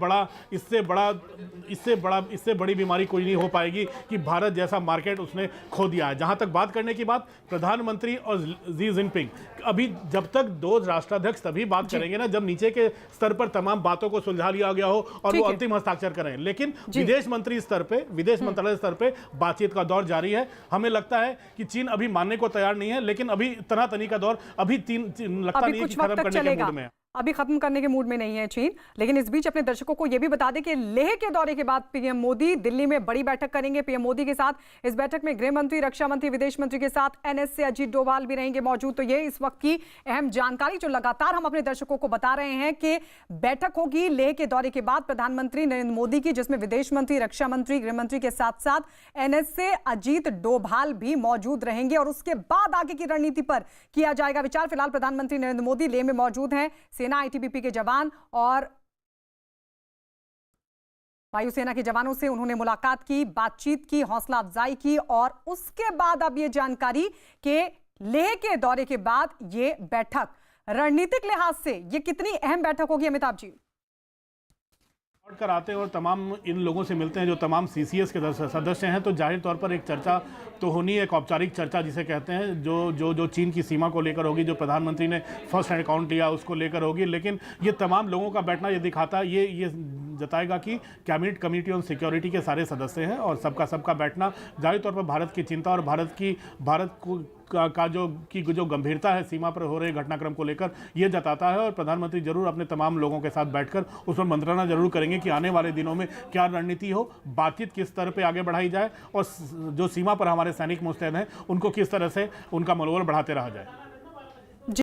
बड़ी बीमारी कोई नहीं हो पाएगी कि भारत जैसा मार्केट उसने खो दिया है। जहां तक बात करने की बात, प्रधानमंत्री और शी जिनपिंग, अभी जब तक 2 राष्ट्राध्यक्ष तभी बात करेंगे ना जब नीचे के स्तर पर तमाम बातों को सुलझा लिया गया हो और वो अंतिम हस्ताक्षर करें। लेकिन विदेश मंत्री स्तर पे, विदेश मंत्रालय स्तर पे बातचीत का दौर जारी है। हमें लगता है कि चीन अभी मानने को तैयार नहीं है, लेकिन अभी तनातनी का दौर अभी लगता नहीं है कि खत्म करने के मूड में है। अभी खत्म करने के मूड में नहीं है चीन। लेकिन इस बीच अपने दर्शकों को यह भी बता दें कि लेह के दौरे के बाद पीएम मोदी दिल्ली में बड़ी बैठक करेंगे। पीएम मोदी के साथ इस बैठक में गृह मंत्री, रक्षा मंत्री, विदेश मंत्री के साथ NS से अजीत डोभाल भी रहेंगे मौजूद। तो ये इस वक्त की अहम जानकारी जो लगातार हम अपने दर्शकों को बता रहे हैं कि बैठक होगी लेह के दौरे के बाद प्रधानमंत्री नरेंद्र मोदी की, जिसमें विदेश मंत्री, रक्षा मंत्री, गृह मंत्री के साथ साथ NS से अजीत डोभाल भी मौजूद रहेंगे और उसके बाद आगे की रणनीति पर किया जाएगा विचार। फिलहाल प्रधानमंत्री नरेंद्र मोदी लेह में मौजूद हैं। सेना, ITBP के जवान और वायुसेना के जवानों से उन्होंने मुलाकात की, बातचीत की, हौसला अफजाई की और उसके बाद अब यह जानकारी कि लेह के दौरे के बाद ये बैठक रणनीतिक लिहाज से ये कितनी अहम बैठक होगी अमिताभ जी? कर आते हैं और तमाम इन लोगों से मिलते हैं जो तमाम सीसीएस के सदस्य हैं, तो जाहिर तौर पर एक चर्चा तो होनी है, एक औपचारिक चर्चा जिसे कहते हैं, जो चीन की सीमा को लेकर होगी, जो प्रधानमंत्री ने फर्स्ट हैंड अकाउंट लिया उसको लेकर होगी। लेकिन ये तमाम लोगों का बैठना ये दिखाता है, ये जताएगा कि कैबिनेट कमेटी ऑन सिक्योरिटी के सारे सदस्य हैं और सबका बैठना जाहिर तौर पर भारत की चिंता और भारत का जो गंभीरता है सीमा पर हो रहे घटनाक्रम को लेकर ये जताता है। और प्रधानमंत्री जरूर अपने तमाम लोगों के साथ बैठकर उस पर मंत्रणा जरूर करेंगे कि आने वाले दिनों में क्या रणनीति हो, बातचीत किस तरह पे आगे बढ़ाई जाए और जो सीमा पर हमारे सैनिक मुस्तैद हैं उनको किस तरह से उनका मनोबल बढ़ाते रहा जाए।